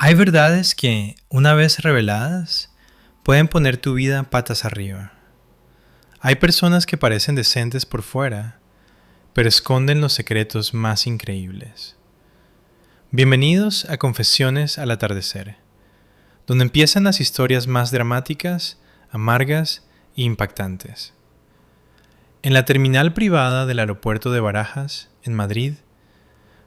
Hay verdades que, una vez reveladas, pueden poner tu vida patas arriba. Hay personas que parecen decentes por fuera, pero esconden los secretos más increíbles. Bienvenidos a Confesiones al Atardecer, donde empiezan las historias más dramáticas, amargas e impactantes. En la terminal privada del aeropuerto de Barajas, en Madrid,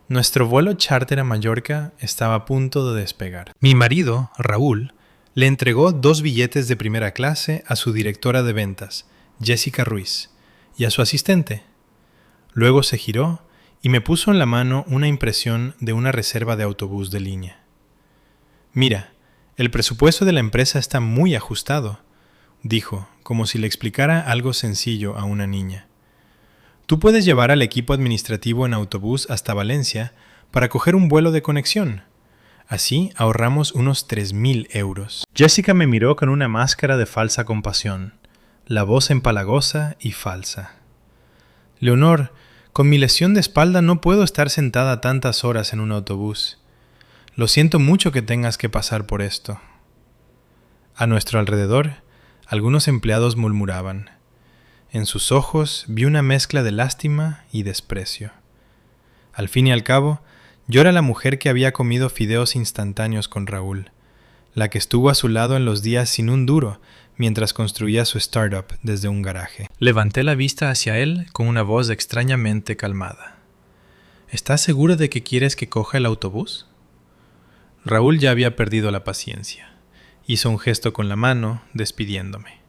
nuestro vuelo charter a Mallorca estaba a punto de despegar. Mi marido, Raúl, le entregó 2 billetes de primera clase a su directora de ventas, Jessica Ruiz, y a su asistente. Luego se giró y me puso en la mano una impresión de una reserva de autobús de línea. «Mira, el presupuesto de la empresa está muy ajustado», dijo, como si le explicara algo sencillo a una niña. «Tú puedes llevar al equipo administrativo en autobús hasta Valencia para coger un vuelo de conexión. Así ahorramos unos 3.000 euros». Jessica me miró con una máscara de falsa compasión, la voz empalagosa y falsa. «Leonor, con mi lesión de espalda no puedo estar sentada tantas horas en un autobús. Lo siento mucho que tengas que pasar por esto». A nuestro alrededor, algunos empleados murmuraban. En sus ojos vi una mezcla de lástima y desprecio. Al fin y al cabo, yo era la mujer que había comido fideos instantáneos con Raúl, la que estuvo a su lado en los días sin un duro mientras construía su startup desde un garaje. Levanté la vista hacia él con una voz extrañamente calmada. «¿Estás seguro de que quieres que coja el autobús?» Raúl ya había perdido la paciencia. Hizo un gesto con la mano, despidiéndome.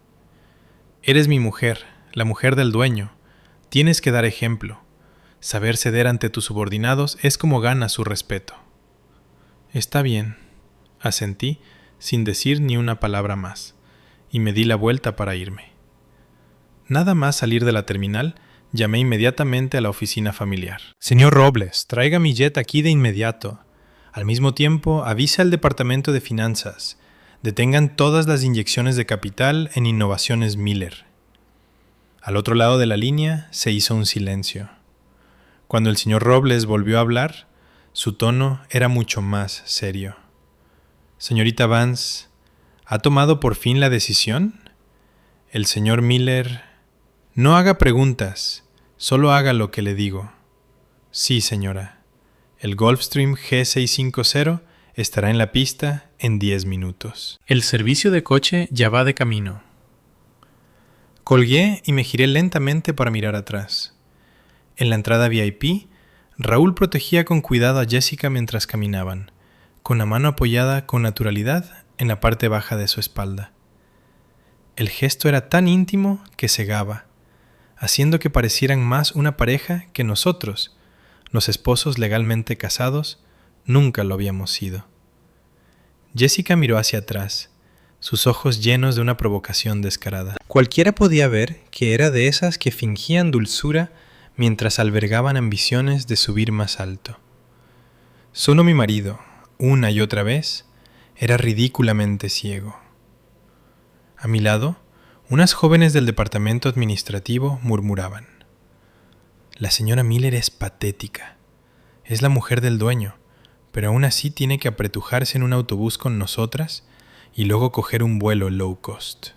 «Eres mi mujer, la mujer del dueño. Tienes que dar ejemplo. Saber ceder ante tus subordinados es como ganas su respeto». «Está bien», asentí, sin decir ni una palabra más, y me di la vuelta para irme. Nada más salir de la terminal, llamé inmediatamente a la oficina familiar. «Señor Robles, traiga mi jet aquí de inmediato. Al mismo tiempo, avise al departamento de finanzas. Detengan todas las inyecciones de capital en Innovaciones Miller». Al otro lado de la línea se hizo un silencio. Cuando el señor Robles volvió a hablar, su tono era mucho más serio. «Señorita Vance, ¿ha tomado por fin la decisión?» El señor Miller... «No haga preguntas, solo haga lo que le digo». «Sí, señora. El Gulfstream G650 estará en la pista en 10 minutos. El servicio de coche ya va de camino». Colgué y me giré lentamente para mirar atrás. En la entrada VIP, Raúl protegía con cuidado a Jessica mientras caminaban, con la mano apoyada con naturalidad en la parte baja de su espalda. El gesto era tan íntimo que cegaba, haciendo que parecieran más una pareja que nosotros, los esposos legalmente casados, nunca lo habíamos sido. Jessica miró hacia atrás, sus ojos llenos de una provocación descarada. Cualquiera podía ver que era de esas que fingían dulzura mientras albergaban ambiciones de subir más alto. Solo mi marido, una y otra vez, era ridículamente ciego. A mi lado, unas jóvenes del departamento administrativo murmuraban. «La señora Miller es patética. Es la mujer del dueño, pero aún así tiene que apretujarse en un autobús con nosotras y luego coger un vuelo low cost».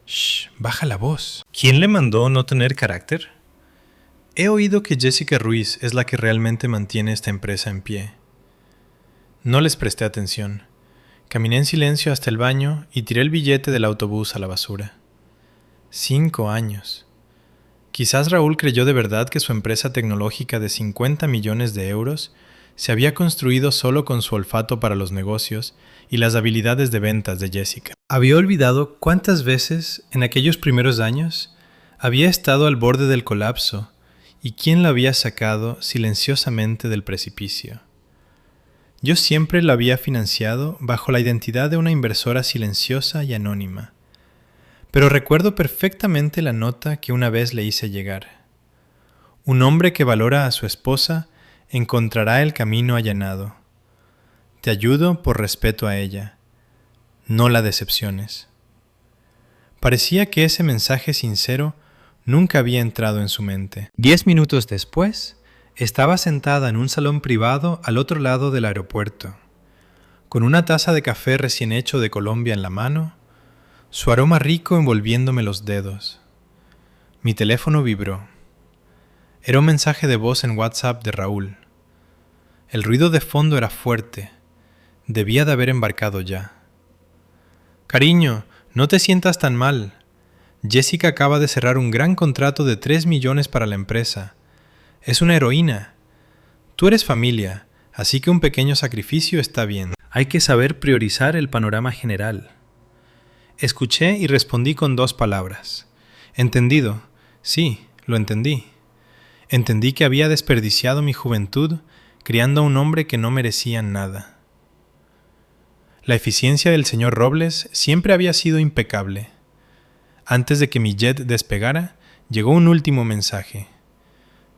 «Shh, baja la voz. ¿Quién le mandó no tener carácter?» «He oído que Jessica Ruiz es la que realmente mantiene esta empresa en pie». No les presté atención. Caminé en silencio hasta el baño y tiré el billete del autobús a la basura. 5 años. Quizás Raúl creyó de verdad que su empresa tecnológica de 50 millones de euros se había construido solo con su olfato para los negocios y las habilidades de ventas de Jessica. Había olvidado cuántas veces, en aquellos primeros años, había estado al borde del colapso y quién la había sacado silenciosamente del precipicio. Yo siempre la había financiado bajo la identidad de una inversora silenciosa y anónima. Pero recuerdo perfectamente la nota que una vez le hice llegar. Un hombre que valora a su esposa encontrará el camino allanado. Te ayudo por respeto a ella. No la decepciones. Parecía que ese mensaje sincero nunca había entrado en su mente. 10 minutos después, estaba sentada en un salón privado al otro lado del aeropuerto. con una taza de café recién hecho de Colombia en la mano, su aroma rico envolviéndome los dedos. Mi teléfono vibró. Era un mensaje de voz en WhatsApp de Raúl. El ruido de fondo era fuerte. Debía de haber embarcado ya. Cariño, no te sientas tan mal. Jessica acaba de cerrar un gran contrato de 3 millones para la empresa. Es una heroína. Tú eres familia, así que un pequeño sacrificio está bien. Hay que saber priorizar el panorama general. Escuché y respondí con 2 palabras. Entendido. Sí, lo entendí. Entendí que había desperdiciado mi juventud criando a un hombre que no merecía nada. La eficiencia del señor Robles siempre había sido impecable. Antes de que mi jet despegara, llegó un último mensaje.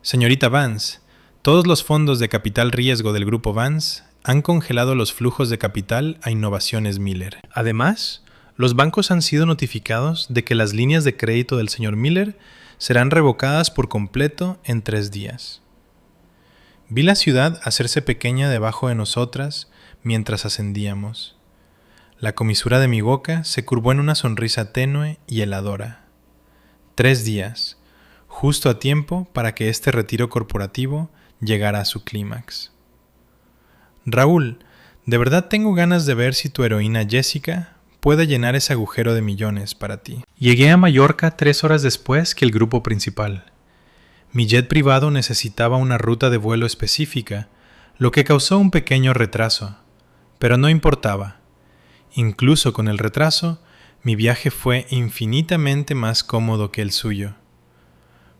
Señorita Vance, todos los fondos de capital riesgo del grupo Vance han congelado los flujos de capital a Innovaciones Miller. Además, los bancos han sido notificados de que las líneas de crédito del señor Miller serán revocadas por completo en 3 días. Vi la ciudad hacerse pequeña debajo de nosotras mientras ascendíamos. La comisura de mi boca se curvó en una sonrisa tenue y heladora. 3 días, justo a tiempo para que este retiro corporativo llegara a su clímax. Raúl, de verdad tengo ganas de ver si tu heroína Jessica puede llenar ese agujero de millones para ti. Llegué a Mallorca 3 horas después que el grupo principal. Mi jet privado necesitaba una ruta de vuelo específica, lo que causó un pequeño retraso, pero no importaba. Incluso con el retraso, mi viaje fue infinitamente más cómodo que el suyo.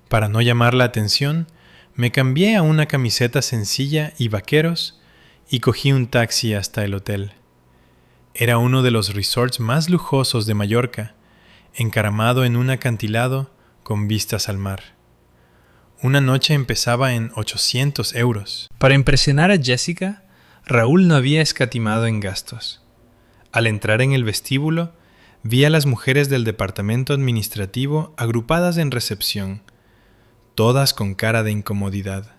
Para no llamar la atención, me cambié a una camiseta sencilla y vaqueros y cogí un taxi hasta el hotel. Era uno de los resorts más lujosos de Mallorca, encaramado en un acantilado con vistas al mar. Una noche empezaba en 800 euros. Para impresionar a Jessica, Raúl no había escatimado en gastos. Al entrar en el vestíbulo, vi a las mujeres del departamento administrativo agrupadas en recepción, todas con cara de incomodidad.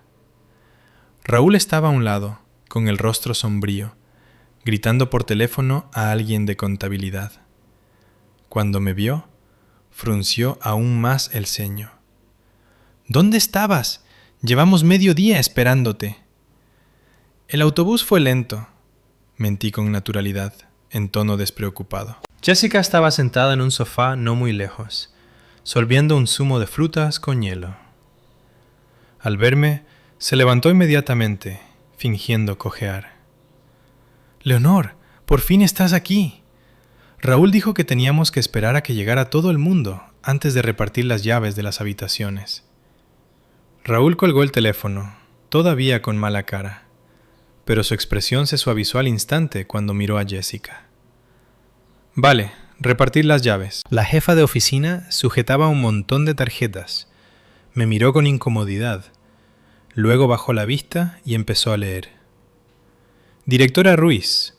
Raúl estaba a un lado, con el rostro sombrío, gritando por teléfono a alguien de contabilidad. Cuando me vio, frunció aún más el ceño. ¿Dónde estabas? Llevamos medio día esperándote. El autobús fue lento, mentí con naturalidad, en tono despreocupado. Jessica estaba sentada en un sofá no muy lejos, sorbiendo un zumo de frutas con hielo. Al verme, se levantó inmediatamente, fingiendo cojear. Leonor, por fin estás aquí. Raúl dijo que teníamos que esperar a que llegara todo el mundo antes de repartir las llaves de las habitaciones. Raúl colgó el teléfono, todavía con mala cara, pero su expresión se suavizó al instante cuando miró a Jessica. Vale, repartir las llaves. La jefa de oficina sujetaba un montón de tarjetas. Me miró con incomodidad. Luego bajó la vista y empezó a leer. Directora Ruiz.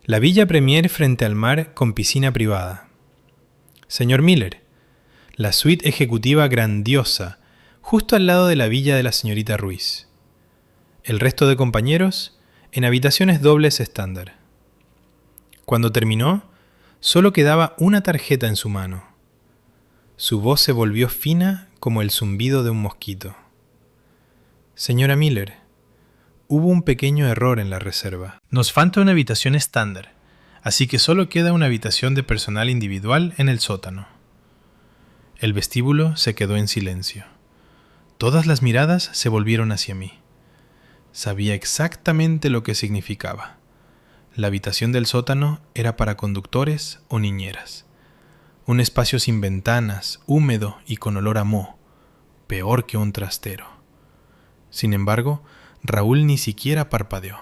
La Villa Premier frente al mar con piscina privada. Señor Miller. La suite ejecutiva grandiosa, justo al lado de la villa de la señorita Ruiz. El resto de compañeros en habitaciones dobles estándar. Cuando terminó, solo quedaba una tarjeta en su mano. Su voz se volvió fina como el zumbido de un mosquito. Señora Miller, hubo un pequeño error en la reserva. Nos falta una habitación estándar, así que solo queda una habitación de personal individual en el sótano. El vestíbulo se quedó en silencio. Todas las miradas se volvieron hacia mí. Sabía exactamente lo que significaba. La habitación del sótano era para conductores o niñeras. Un espacio sin ventanas, húmedo y con olor a moho, peor que un trastero. Sin embargo, Raúl ni siquiera parpadeó.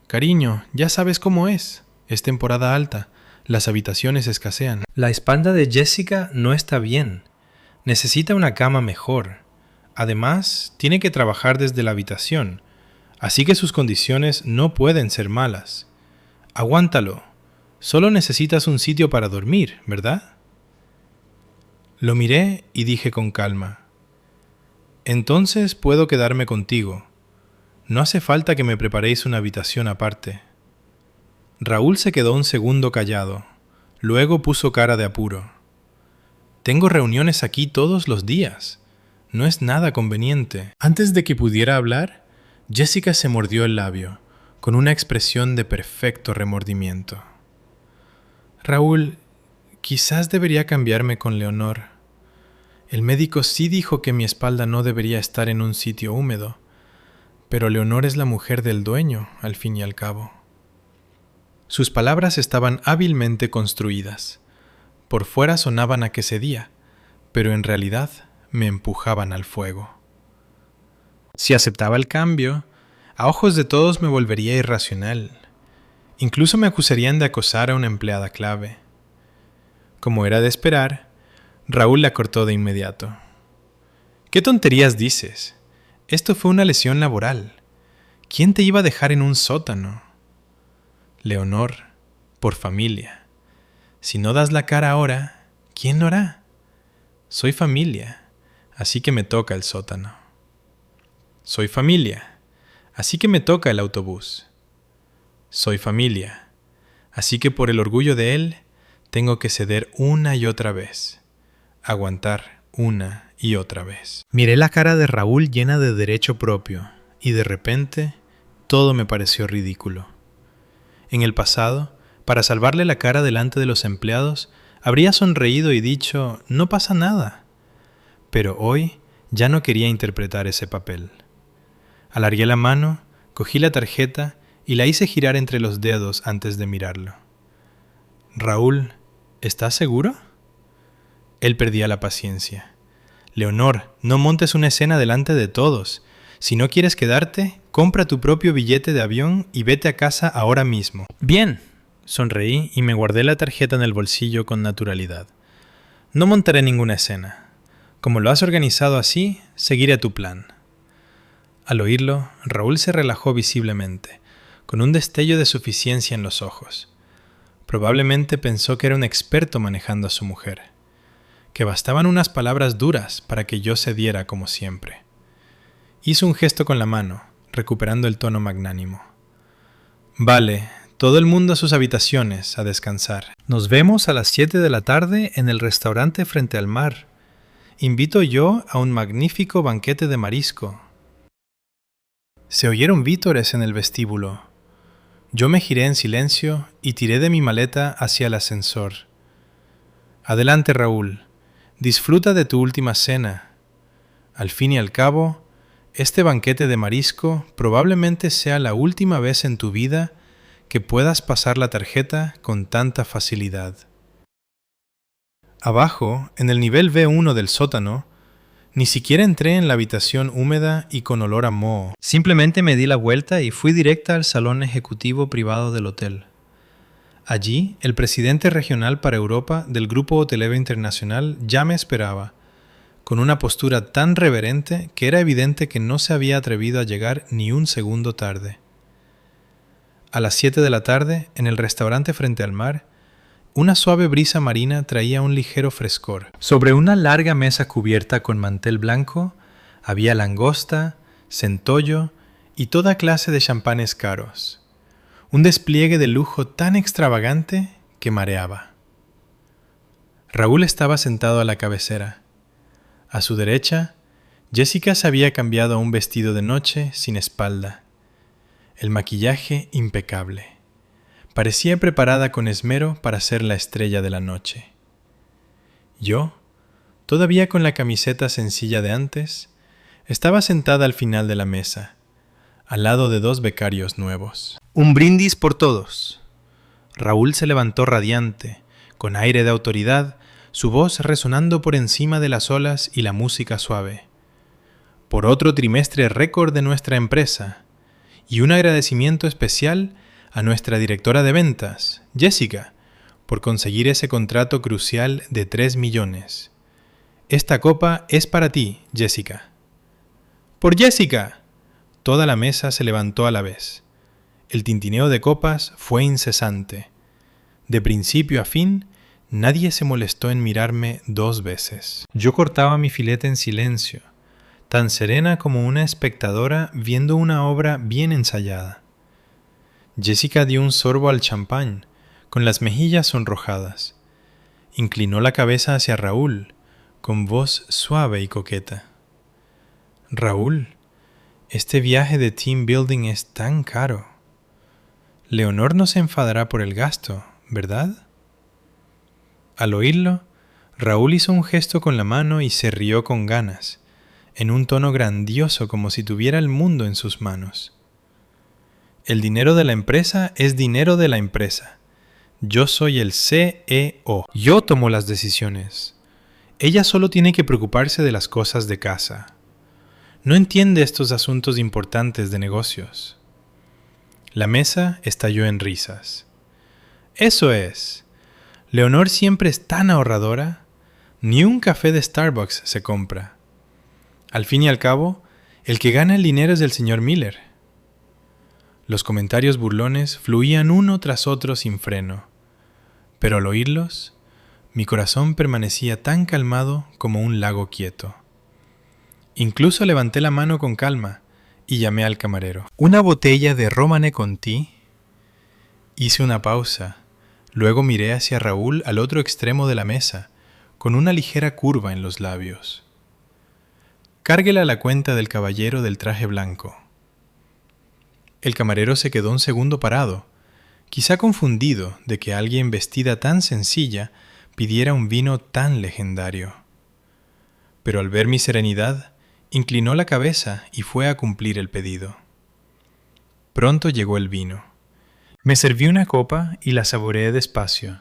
Cariño, ya sabes cómo es. Es temporada alta. Las habitaciones escasean. La espalda de Jessica no está bien. Necesita una cama mejor. Además, tiene que trabajar desde la habitación, así que sus condiciones no pueden ser malas. Aguántalo. Solo necesitas un sitio para dormir, ¿verdad? Lo miré y dije con calma. Entonces puedo quedarme contigo. No hace falta que me preparéis una habitación aparte. Raúl se quedó un segundo callado. Luego puso cara de apuro. Tengo reuniones aquí todos los días. No es nada conveniente. Antes de que pudiera hablar, Jessica se mordió el labio, con una expresión de perfecto remordimiento. Raúl, quizás debería cambiarme con Leonor. El médico sí dijo que mi espalda no debería estar en un sitio húmedo, pero Leonor es la mujer del dueño, al fin y al cabo. Sus palabras estaban hábilmente construidas. Por fuera sonaban a que cedía, pero en realidad me empujaban al fuego. Si aceptaba el cambio, a ojos de todos me volvería irracional. Incluso me acusarían de acosar a una empleada clave. Como era de esperar, Raúl la cortó de inmediato. ¿Qué tonterías dices? Esto fue una lesión laboral. ¿Quién te iba a dejar en un sótano? Leonor, por familia. Si no das la cara ahora, ¿quién lo hará? Soy familia, así que me toca el sótano. Soy familia, así que me toca el autobús. Soy familia, así que por el orgullo de él, tengo que ceder una y otra vez. Aguantar una y otra vez. Miré la cara de Raúl llena de derecho propio, y de repente, todo me pareció ridículo. En el pasado, para salvarle la cara delante de los empleados, habría sonreído y dicho, no pasa nada. Pero hoy ya no quería interpretar ese papel. Alargué la mano, cogí la tarjeta y la hice girar entre los dedos antes de mirarlo. Raúl, ¿estás seguro? Él perdía la paciencia. Leonor, no montes una escena delante de todos. Si no quieres quedarte, compra tu propio billete de avión y vete a casa ahora mismo. Bien, sonreí y me guardé la tarjeta en el bolsillo con naturalidad. No montaré ninguna escena. Como lo has organizado así, seguiré tu plan. Al oírlo, Raúl se relajó visiblemente, con un destello de suficiencia en los ojos. Probablemente pensó que era un experto manejando a su mujer, que bastaban unas palabras duras para que yo cediera como siempre. Hizo un gesto con la mano, recuperando el tono magnánimo. Vale, todo el mundo a sus habitaciones, a descansar. Nos vemos a las 7 de la tarde en el restaurante frente al mar. Invito yo a un magnífico banquete de marisco. Se oyeron vítores en el vestíbulo. Yo me giré en silencio y tiré de mi maleta hacia el ascensor. Adelante, Raúl. Disfruta de tu última cena. Al fin y al cabo, este banquete de marisco probablemente sea la última vez en tu vida que puedas pasar la tarjeta con tanta facilidad. Abajo, en el nivel B1 del sótano, ni siquiera entré en la habitación húmeda y con olor a moho. Simplemente me di la vuelta y fui directa al salón ejecutivo privado del hotel. Allí, el presidente regional para Europa del Grupo Hotelero Internacional ya me esperaba, con una postura tan reverente que era evidente que no se había atrevido a llegar ni un segundo tarde. A las 7 de la tarde, en el restaurante frente al mar, una suave brisa marina traía un ligero frescor. Sobre una larga mesa cubierta con mantel blanco, había langosta, centollo y toda clase de champanes caros. Un despliegue de lujo tan extravagante que mareaba. Raúl estaba sentado a la cabecera. A su derecha, Jessica se había cambiado a un vestido de noche sin espalda. El maquillaje impecable. Parecía preparada con esmero para ser la estrella de la noche. Yo, todavía con la camiseta sencilla de antes, estaba sentada al final de la mesa, al lado de dos becarios nuevos. Un brindis por todos. Raúl se levantó radiante, con aire de autoridad, su voz resonando por encima de las olas y la música suave. Por otro trimestre récord de nuestra empresa, y un agradecimiento especial a nuestra directora de ventas, Jessica, por conseguir ese contrato crucial de 3 millones. Esta copa es para ti, Jessica. ¡Por Jessica! Toda la mesa se levantó a la vez. El tintineo de copas fue incesante. De principio a fin, nadie se molestó en mirarme 2 veces. Yo cortaba mi filete en silencio, tan serena como una espectadora viendo una obra bien ensayada. Jessica dio un sorbo al champán, con las mejillas sonrojadas. Inclinó la cabeza hacia Raúl, con voz suave y coqueta. Raúl, este viaje de team building es tan caro. Leonor no se enfadará por el gasto, ¿verdad? Al oírlo, Raúl hizo un gesto con la mano y se rió con ganas, en un tono grandioso como si tuviera el mundo en sus manos. El dinero de la empresa es dinero de la empresa. Yo soy el CEO. Yo tomo las decisiones. Ella solo tiene que preocuparse de las cosas de casa. No entiende estos asuntos importantes de negocios. La mesa estalló en risas. Eso es. Leonor siempre es tan ahorradora. Ni un café de Starbucks se compra. Al fin y al cabo, el que gana el dinero es el señor Miller. Los comentarios burlones fluían uno tras otro sin freno, pero al oírlos, mi corazón permanecía tan calmado como un lago quieto. Incluso levanté la mano con calma y llamé al camarero. ¿Una botella de Romanée Conti? Hice una pausa, luego miré hacia Raúl al otro extremo de la mesa, con una ligera curva en los labios. Cárguela a la cuenta del caballero del traje blanco. El camarero se quedó un segundo parado, quizá confundido de que alguien vestida tan sencilla pidiera un vino tan legendario. Pero al ver mi serenidad, inclinó la cabeza y fue a cumplir el pedido. Pronto llegó el vino. Me serví una copa y la saboreé despacio,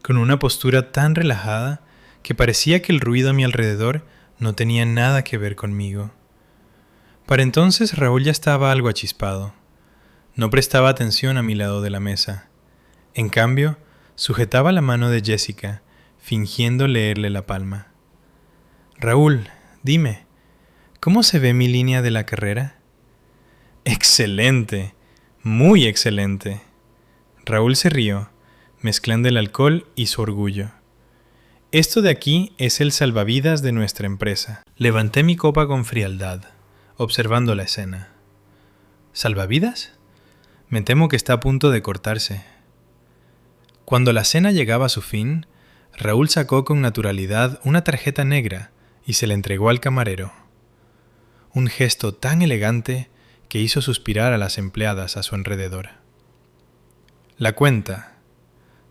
con una postura tan relajada que parecía que el ruido a mi alrededor no tenía nada que ver conmigo. Para entonces Raúl ya estaba algo achispado. No prestaba atención a mi lado de la mesa. En cambio, sujetaba la mano de Jessica, fingiendo leerle la palma. Raúl, dime, ¿cómo se ve mi línea de la carrera? ¡Excelente! ¡Muy excelente! Raúl se rió, mezclando el alcohol y su orgullo. Esto de aquí es el salvavidas de nuestra empresa. Levanté mi copa con frialdad, observando la escena. ¿Salvavidas? Me temo que está a punto de cortarse. Cuando la cena llegaba a su fin, Raúl sacó con naturalidad una tarjeta negra y se la entregó al camarero. Un gesto tan elegante que hizo suspirar a las empleadas a su alrededor. La cuenta.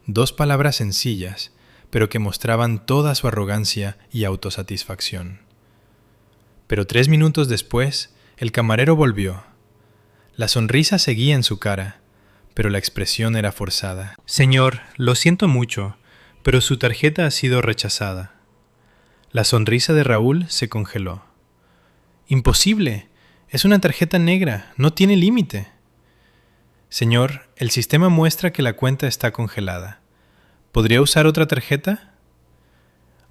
2 palabras sencillas, pero que mostraban toda su arrogancia y autosatisfacción. Pero 3 minutos después, el camarero volvió. La sonrisa seguía en su cara, pero la expresión era forzada. Señor, lo siento mucho, pero su tarjeta ha sido rechazada. La sonrisa de Raúl se congeló. Imposible, es una tarjeta negra, no tiene límite. Señor, el sistema muestra que la cuenta está congelada. ¿Podría usar otra tarjeta?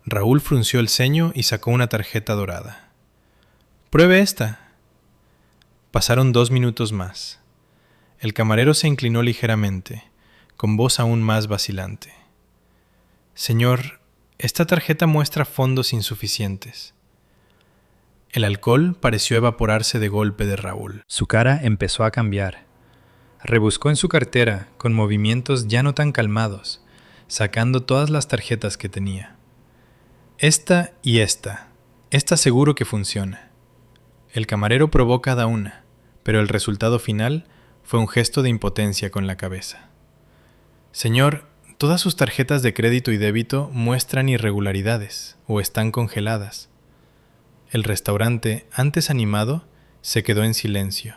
Raúl frunció el ceño y sacó una tarjeta dorada. Pruebe esta. Pasaron 2 minutos más. El camarero se inclinó ligeramente, con voz aún más vacilante. Señor, esta tarjeta muestra fondos insuficientes. El alcohol pareció evaporarse de golpe de Raúl. Su cara empezó a cambiar. Rebuscó en su cartera con movimientos ya no tan calmados, sacando todas las tarjetas que tenía. Esta y esta. Esta seguro que funciona. El camarero probó cada una, pero el resultado final fue un gesto de impotencia con la cabeza. Señor, todas sus tarjetas de crédito y débito muestran irregularidades o están congeladas. El restaurante, antes animado, se quedó en silencio.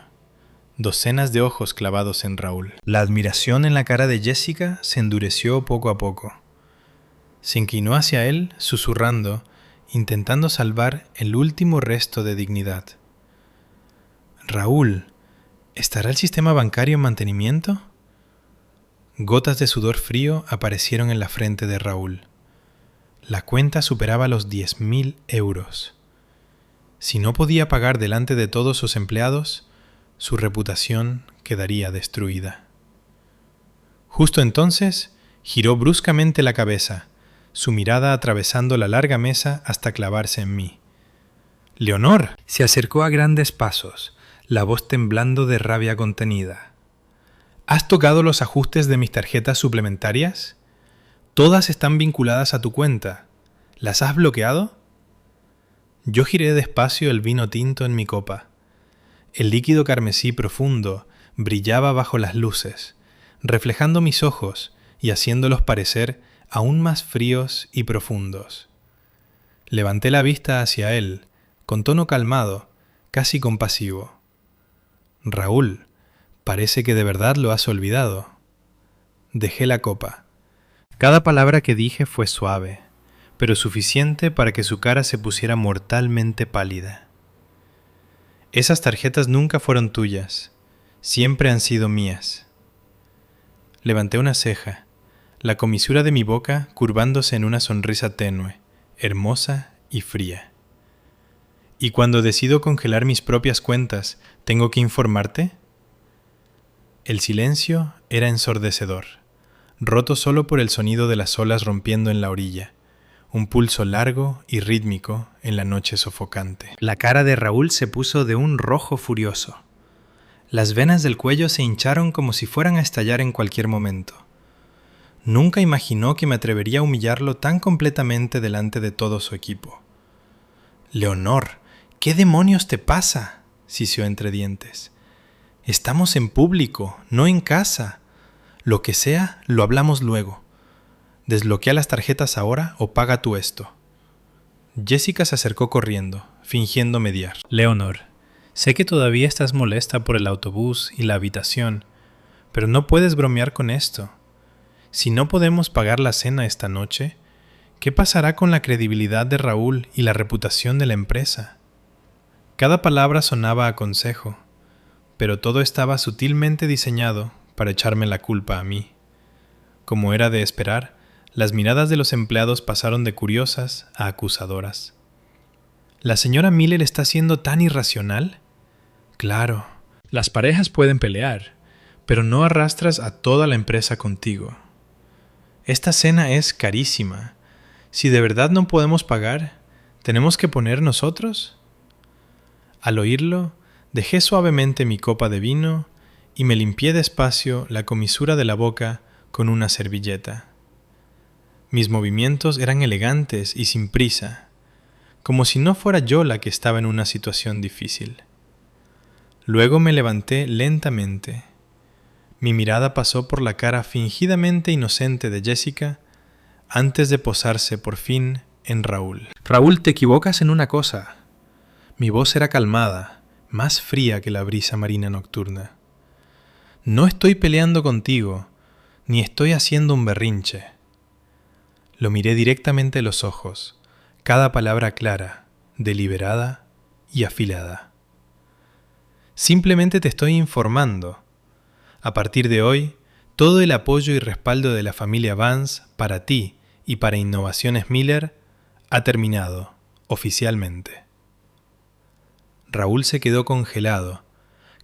Docenas de ojos clavados en Raúl. La admiración en la cara de Jessica se endureció poco a poco. Se inclinó hacia él, susurrando, intentando salvar el último resto de dignidad. Raúl, ¿estará el sistema bancario en mantenimiento? Gotas de sudor frío aparecieron en la frente de Raúl. La cuenta superaba los 10.000 euros. Si no podía pagar delante de todos sus empleados, su reputación quedaría destruida. Justo entonces, giró bruscamente la cabeza, su mirada atravesando la larga mesa hasta clavarse en mí. ¡Leonor! Se acercó a grandes pasos, la voz temblando de rabia contenida. ¿Has tocado los ajustes de mis tarjetas suplementarias? Todas están vinculadas a tu cuenta. ¿Las has bloqueado? Yo giré despacio el vino tinto en mi copa. El líquido carmesí profundo brillaba bajo las luces, reflejando mis ojos y haciéndolos parecer aún más fríos y profundos. Levanté la vista hacia él, con tono calmado, casi compasivo. Raúl, parece que de verdad lo has olvidado. Dejé la copa. Cada palabra que dije fue suave, pero suficiente para que su cara se pusiera mortalmente pálida. Esas tarjetas nunca fueron tuyas, siempre han sido mías. Levanté una ceja, la comisura de mi boca curvándose en una sonrisa tenue, hermosa y fría. ¿Y cuando decido congelar mis propias cuentas, tengo que informarte? El silencio era ensordecedor, roto solo por el sonido de las olas rompiendo en la orilla, un pulso largo y rítmico en la noche sofocante. La cara de Raúl se puso de un rojo furioso. Las venas del cuello se hincharon como si fueran a estallar en cualquier momento. Nunca imaginó que me atrevería a humillarlo tan completamente delante de todo su equipo. «Leonor, ¿qué demonios te pasa?», siseó entre dientes. «Estamos en público, no en casa. Lo que sea, lo hablamos luego. Desbloquea las tarjetas ahora o paga tú esto». Jessica se acercó corriendo, fingiendo mediar. «Leonor, sé que todavía estás molesta por el autobús y la habitación, pero no puedes bromear con esto. Si no podemos pagar la cena esta noche, ¿qué pasará con la credibilidad de Raúl y la reputación de la empresa?». Cada palabra sonaba a consejo, pero todo estaba sutilmente diseñado para echarme la culpa a mí. Como era de esperar, las miradas de los empleados pasaron de curiosas a acusadoras. ¿La señora Miller está siendo tan irracional? Claro, las parejas pueden pelear, pero no arrastras a toda la empresa contigo. Esta cena es carísima. Si de verdad no podemos pagar, ¿tenemos que poner nosotros? Al oírlo, dejé suavemente mi copa de vino y me limpié despacio la comisura de la boca con una servilleta. Mis movimientos eran elegantes y sin prisa, como si no fuera yo la que estaba en una situación difícil. Luego me levanté lentamente. Mi mirada pasó por la cara fingidamente inocente de Jessica antes de posarse por fin en Raúl. «Raúl, te equivocas en una cosa». Mi voz era calmada, más fría que la brisa marina nocturna. «No estoy peleando contigo, ni estoy haciendo un berrinche». Lo miré directamente a los ojos, cada palabra clara, deliberada y afilada. «Simplemente te estoy informando. A partir de hoy, todo el apoyo y respaldo de la familia Vance para ti y para Innovaciones Miller ha terminado, oficialmente». Raúl se quedó congelado,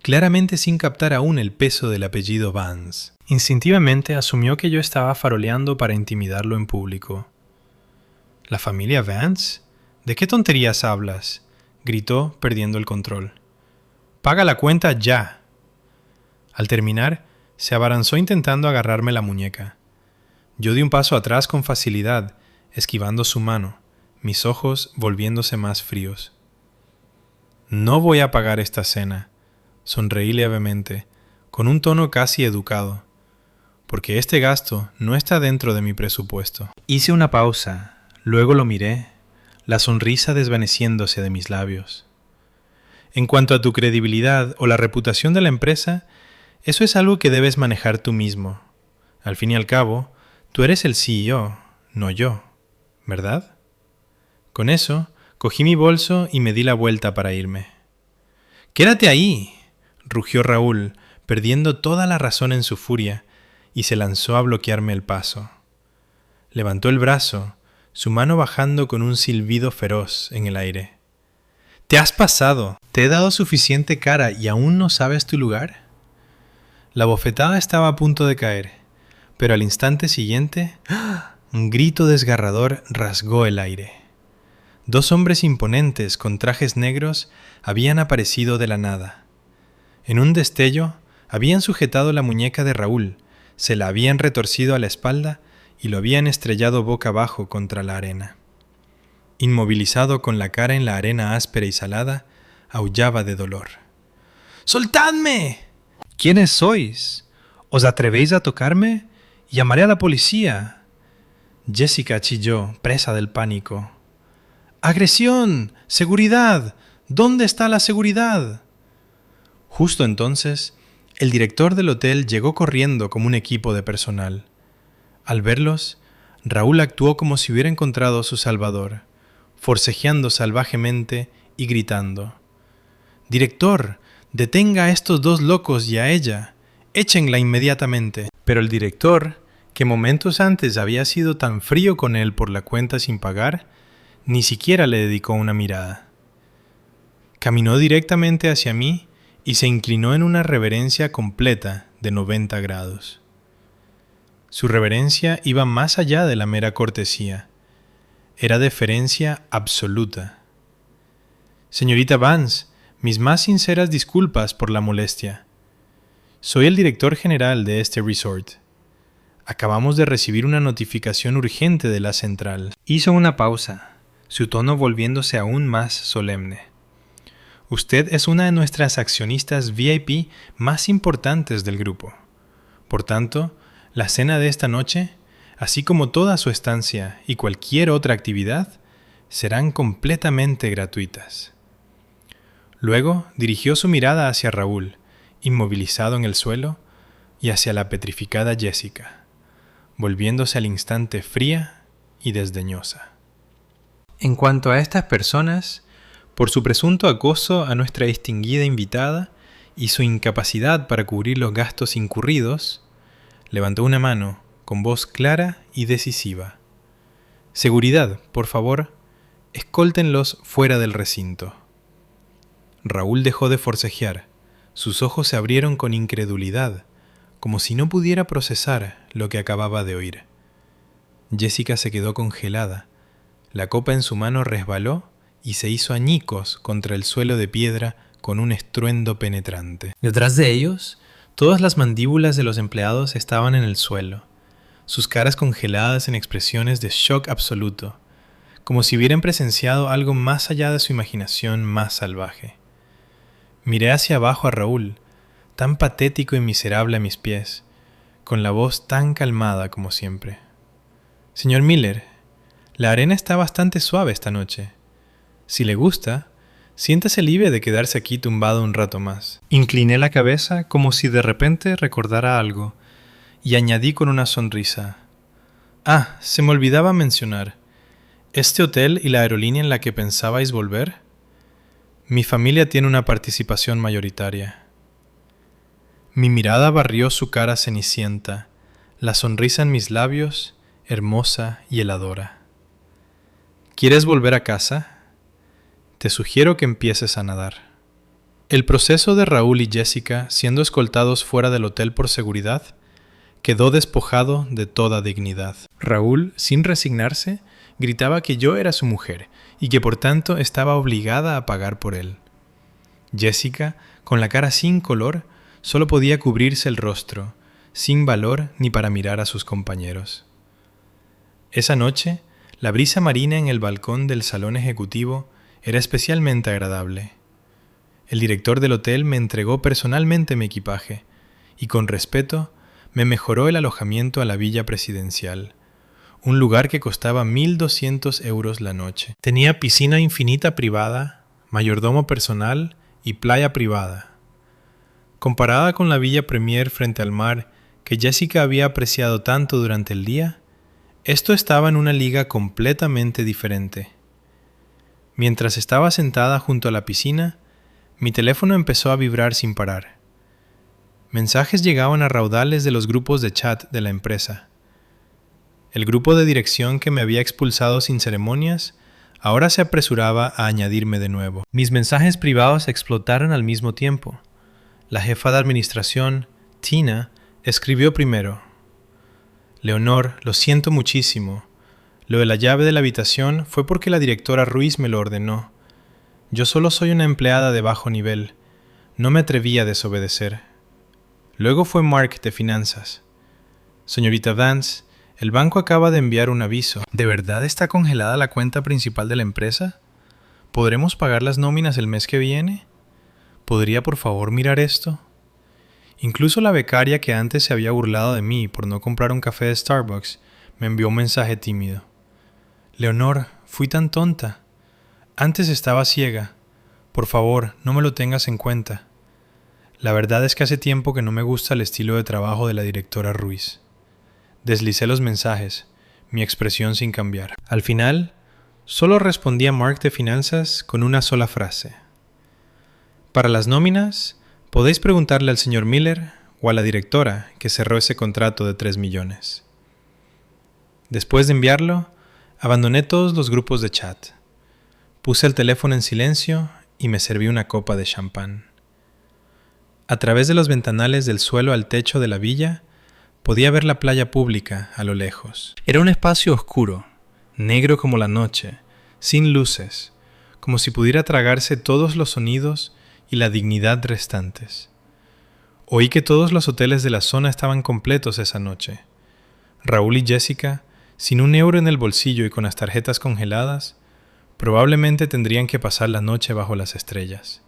claramente sin captar aún el peso del apellido Vance. Instintivamente asumió que yo estaba faroleando para intimidarlo en público. «¿La familia Vance? ¿De qué tonterías hablas?», gritó, perdiendo el control. «Paga la cuenta ya». Al terminar, se abalanzó intentando agarrarme la muñeca. Yo di un paso atrás con facilidad, esquivando su mano, mis ojos volviéndose más fríos. «No voy a pagar esta cena», sonreí levemente, con un tono casi educado, «porque este gasto no está dentro de mi presupuesto». Hice una pausa, luego lo miré, la sonrisa desvaneciéndose de mis labios. «En cuanto a tu credibilidad o la reputación de la empresa, eso es algo que debes manejar tú mismo. Al fin y al cabo, tú eres el CEO, no yo, ¿verdad?». Con eso, cogí mi bolso y me di la vuelta para irme. «¡Quédate ahí!», rugió Raúl, perdiendo toda la razón en su furia, y se lanzó a bloquearme el paso. Levantó el brazo, su mano bajando con un silbido feroz en el aire. «¡Te has pasado! ¿Te he dado suficiente cara y aún no sabes tu lugar?». La bofetada estaba a punto de caer, pero al instante siguiente, un grito desgarrador rasgó el aire. Dos hombres imponentes con trajes negros habían aparecido de la nada. En un destello, Habían sujetado la muñeca de Raúl, se la habían retorcido a la espalda y lo habían estrellado boca abajo contra la arena. Inmovilizado con la cara en la arena áspera y salada, aullaba de dolor. ¡Soltadme! ¿Quiénes sois? ¿Os atrevéis a tocarme? Llamaré a la policía. Jessica chilló, presa del pánico. ¡Agresión! ¡Seguridad! ¿Dónde está la seguridad? Justo entonces, el director del hotel llegó corriendo como un equipo de personal. Al verlos, Raúl actuó como si hubiera encontrado a su salvador, forcejeando salvajemente y gritando. «Director, detenga a estos dos locos y a ella. Échenla inmediatamente». Pero el director, que momentos antes había sido tan frío con él por la cuenta sin pagar, ni siquiera le dedicó una mirada. Caminó directamente hacia mí y se inclinó en una reverencia completa de 90 grados. Su reverencia iba más allá de la mera cortesía. Era deferencia absoluta. Señorita Vance, mis más sinceras disculpas por la molestia. Soy el director general de este resort. Acabamos de recibir una notificación urgente de la central. Hizo una pausa, su tono volviéndose aún más solemne. Usted es una de nuestras accionistas VIP más importantes del grupo. Por tanto, la cena de esta noche, así como toda su estancia y cualquier otra actividad, serán completamente gratuitas. Luego dirigió su mirada hacia Raúl, inmovilizado en el suelo, y hacia la petrificada Jessica, volviéndose al instante fría y desdeñosa. En cuanto a estas personas, por su presunto acoso a nuestra distinguida invitada y su incapacidad para cubrir los gastos incurridos, levantó una mano con voz clara y decisiva. Seguridad, por favor, escóltenlos fuera del recinto. Raúl dejó de forcejear. Sus ojos se abrieron con incredulidad, como si no pudiera procesar lo que acababa de oír. Jessica se quedó congelada. La copa en su mano resbaló y se hizo añicos contra el suelo de piedra con un estruendo penetrante. Detrás de ellos, todas las mandíbulas de los empleados estaban en el suelo, sus caras congeladas en expresiones de shock absoluto, como si hubieran presenciado algo más allá de su imaginación más salvaje. Miré hacia abajo a Raúl, tan patético y miserable a mis pies, con la voz tan calmada como siempre. Señor Miller, la arena está bastante suave esta noche. Si le gusta, siéntase libre de quedarse aquí tumbado un rato más. Incliné la cabeza como si de repente recordara algo, y añadí con una sonrisa. Ah, se me olvidaba mencionar. ¿Este hotel y la aerolínea en la que pensabais volver? Mi familia tiene una participación mayoritaria. Mi mirada barrió su cara cenicienta, la sonrisa en mis labios, hermosa y heladora. ¿Quieres volver a casa? Te sugiero que empieces a nadar. El proceso de Raúl y Jessica, siendo escoltados fuera del hotel por seguridad, quedó despojado de toda dignidad. Raúl, sin resignarse, gritaba que yo era su mujer y que por tanto estaba obligada a pagar por él. Jessica, con la cara sin color, solo podía cubrirse el rostro, sin valor ni para mirar a sus compañeros. Esa noche, la brisa marina en el balcón del salón ejecutivo era especialmente agradable. El director del hotel me entregó personalmente mi equipaje y con respeto me mejoró el alojamiento a la villa presidencial, un lugar que costaba 1.200 euros la noche. Tenía piscina infinita privada, mayordomo personal y playa privada. Comparada con la villa Premier frente al mar que Jessica había apreciado tanto durante el día, esto estaba en una liga completamente diferente. Mientras estaba sentada junto a la piscina, mi teléfono empezó a vibrar sin parar. Mensajes llegaban a raudales de los grupos de chat de la empresa. El grupo de dirección que me había expulsado sin ceremonias ahora se apresuraba a añadirme de nuevo. Mis mensajes privados explotaron al mismo tiempo. La jefa de administración, Tina, escribió primero: Leonor, lo siento muchísimo. Lo de la llave de la habitación fue porque la directora Ruiz me lo ordenó. Yo solo soy una empleada de bajo nivel. No me atreví a desobedecer. Luego fue Mark de finanzas. Señorita Vance, el banco acaba de enviar un aviso. ¿De verdad está congelada la cuenta principal de la empresa? ¿Podremos pagar las nóminas el mes que viene? ¿Podría por favor mirar esto? Incluso la becaria que antes se había burlado de mí por no comprar un café de Starbucks me envió un mensaje tímido. Leonor, fui tan tonta. Antes estaba ciega. Por favor, no me lo tengas en cuenta. La verdad es que hace tiempo que no me gusta el estilo de trabajo de la directora Ruiz. Deslicé los mensajes, mi expresión sin cambiar. Al final, solo respondí a Mark de finanzas con una sola frase. Para las nóminas, podéis preguntarle al señor Miller o a la directora que cerró ese contrato de 3 millones. Después de enviarlo, abandoné todos los grupos de chat. Puse el teléfono en silencio y me serví una copa de champán. A través de los ventanales del suelo al techo de la villa, podía ver la playa pública a lo lejos. Era un espacio oscuro, negro como la noche, sin luces, como si pudiera tragarse todos los sonidos y la dignidad restantes. Oí que todos los hoteles de la zona estaban completos esa noche. Raúl y Jessica, sin un euro en el bolsillo y con las tarjetas congeladas, probablemente tendrían que pasar la noche bajo las estrellas.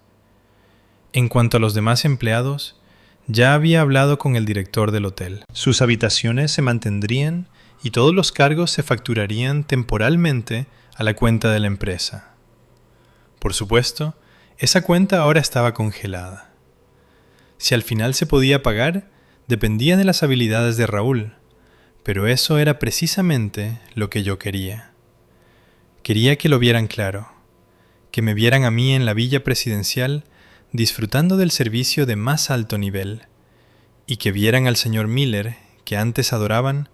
En cuanto a los demás empleados, ya había hablado con el director del hotel. Sus habitaciones se mantendrían y todos los cargos se facturarían temporalmente a la cuenta de la empresa. Por supuesto, esa cuenta ahora estaba congelada. Si al final se podía pagar, dependía de las habilidades de Raúl, pero eso era precisamente lo que yo quería. Quería que lo vieran claro, que me vieran a mí en la villa presidencial disfrutando del servicio de más alto nivel, y que vieran al señor Miller, que antes adoraban,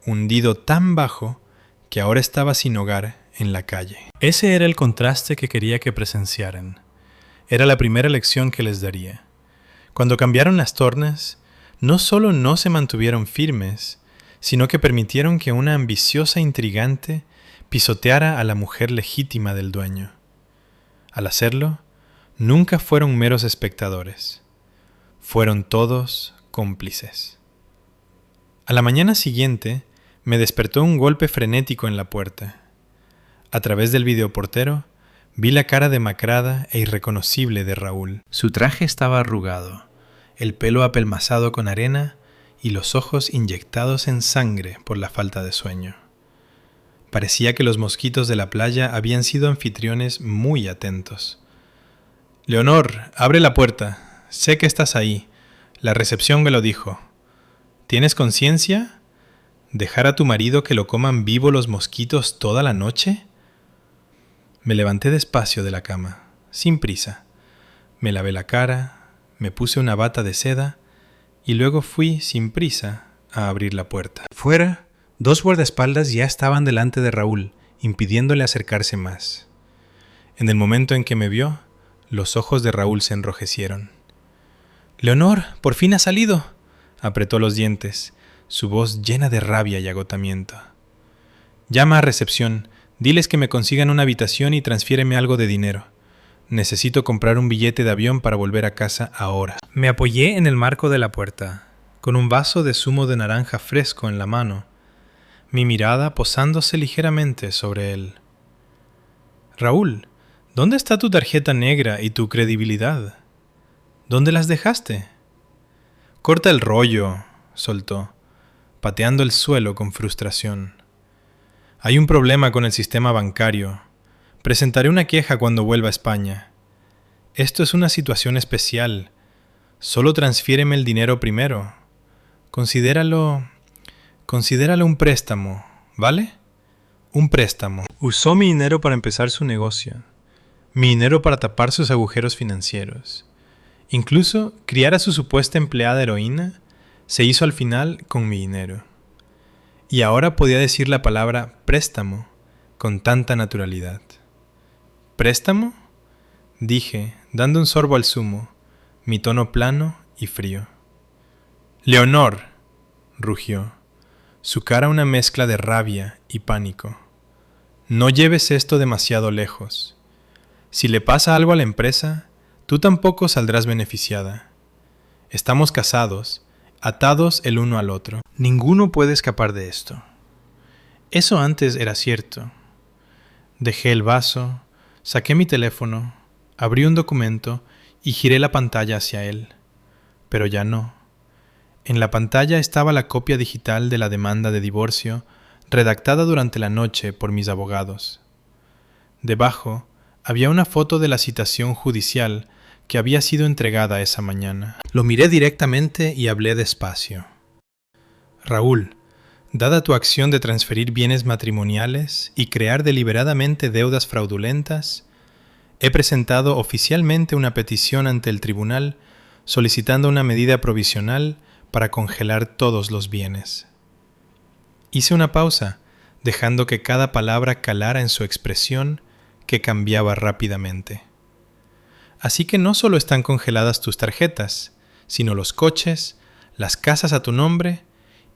hundido tan bajo que ahora estaba sin hogar en la calle. Ese era el contraste que quería que presenciaran. Era la primera lección que les daría. Cuando cambiaron las tornas, no solo no se mantuvieron firmes, sino que permitieron que una ambiciosa intrigante pisoteara a la mujer legítima del dueño. Al hacerlo, nunca fueron meros espectadores. Fueron todos cómplices. A la mañana siguiente, me despertó un golpe frenético en la puerta. A través del videoportero, vi la cara demacrada e irreconocible de Raúl. Su traje estaba arrugado, el pelo apelmazado con arena y los ojos inyectados en sangre por la falta de sueño. Parecía que los mosquitos de la playa habían sido anfitriones muy atentos. «Leonor, abre la puerta. Sé que estás ahí. La recepción me lo dijo. ¿Tienes conciencia? ¿Dejar a tu marido que lo coman vivo los mosquitos toda la noche?» Me levanté despacio de la cama, sin prisa. Me lavé la cara, me puse una bata de seda y luego fui, sin prisa, a abrir la puerta. Fuera, 2 guardaespaldas ya estaban delante de Raúl, impidiéndole acercarse más. En el momento en que me vio, los ojos de Raúl se enrojecieron. «Leonor, por fin ha salido», apretó los dientes, su voz llena de rabia y agotamiento. «Llama a recepción, diles que me consigan una habitación y transfiéreme algo de dinero. Necesito comprar un billete de avión para volver a casa ahora». Me apoyé en el marco de la puerta, con un vaso de zumo de naranja fresco en la mano, mi mirada posándose ligeramente sobre él. «Raúl, ¿dónde está tu tarjeta negra y tu credibilidad? ¿Dónde las dejaste?» «Corta el rollo», soltó, pateando el suelo con frustración. «Hay un problema con el sistema bancario. Presentaré una queja cuando vuelva a España. Esto es una situación especial. Solo transfiéreme el dinero primero. Considéralo un préstamo, ¿vale? Un préstamo». Usó mi dinero para empezar su negocio. Mi dinero para tapar sus agujeros financieros. Incluso criar a su supuesta empleada heroína se hizo al final con mi dinero. Y ahora podía decir la palabra préstamo con tanta naturalidad. «¿Préstamo?», dije, dando un sorbo al zumo, mi tono plano y frío. «Leonor», rugió, su cara una mezcla de rabia y pánico. «No lleves esto demasiado lejos. Si le pasa algo a la empresa, tú tampoco saldrás beneficiada. Estamos casados, atados el uno al otro. Ninguno puede escapar de esto. Eso antes era cierto. Dejé el vaso, saqué mi teléfono, abrí un documento y giré la pantalla hacia él. Pero ya no. En la pantalla estaba la copia digital de la demanda de divorcio redactada durante la noche por mis abogados. Debajo había una foto de la citación judicial que había sido entregada esa mañana. Lo miré directamente y hablé despacio. Raúl, dada tu acción de transferir bienes matrimoniales y crear deliberadamente deudas fraudulentas, he presentado oficialmente una petición ante el tribunal solicitando una medida provisional para congelar todos los bienes. Hice una pausa, dejando que cada palabra calara en su expresión, que cambiaba rápidamente. Así que no solo están congeladas tus tarjetas, sino los coches, las casas a tu nombre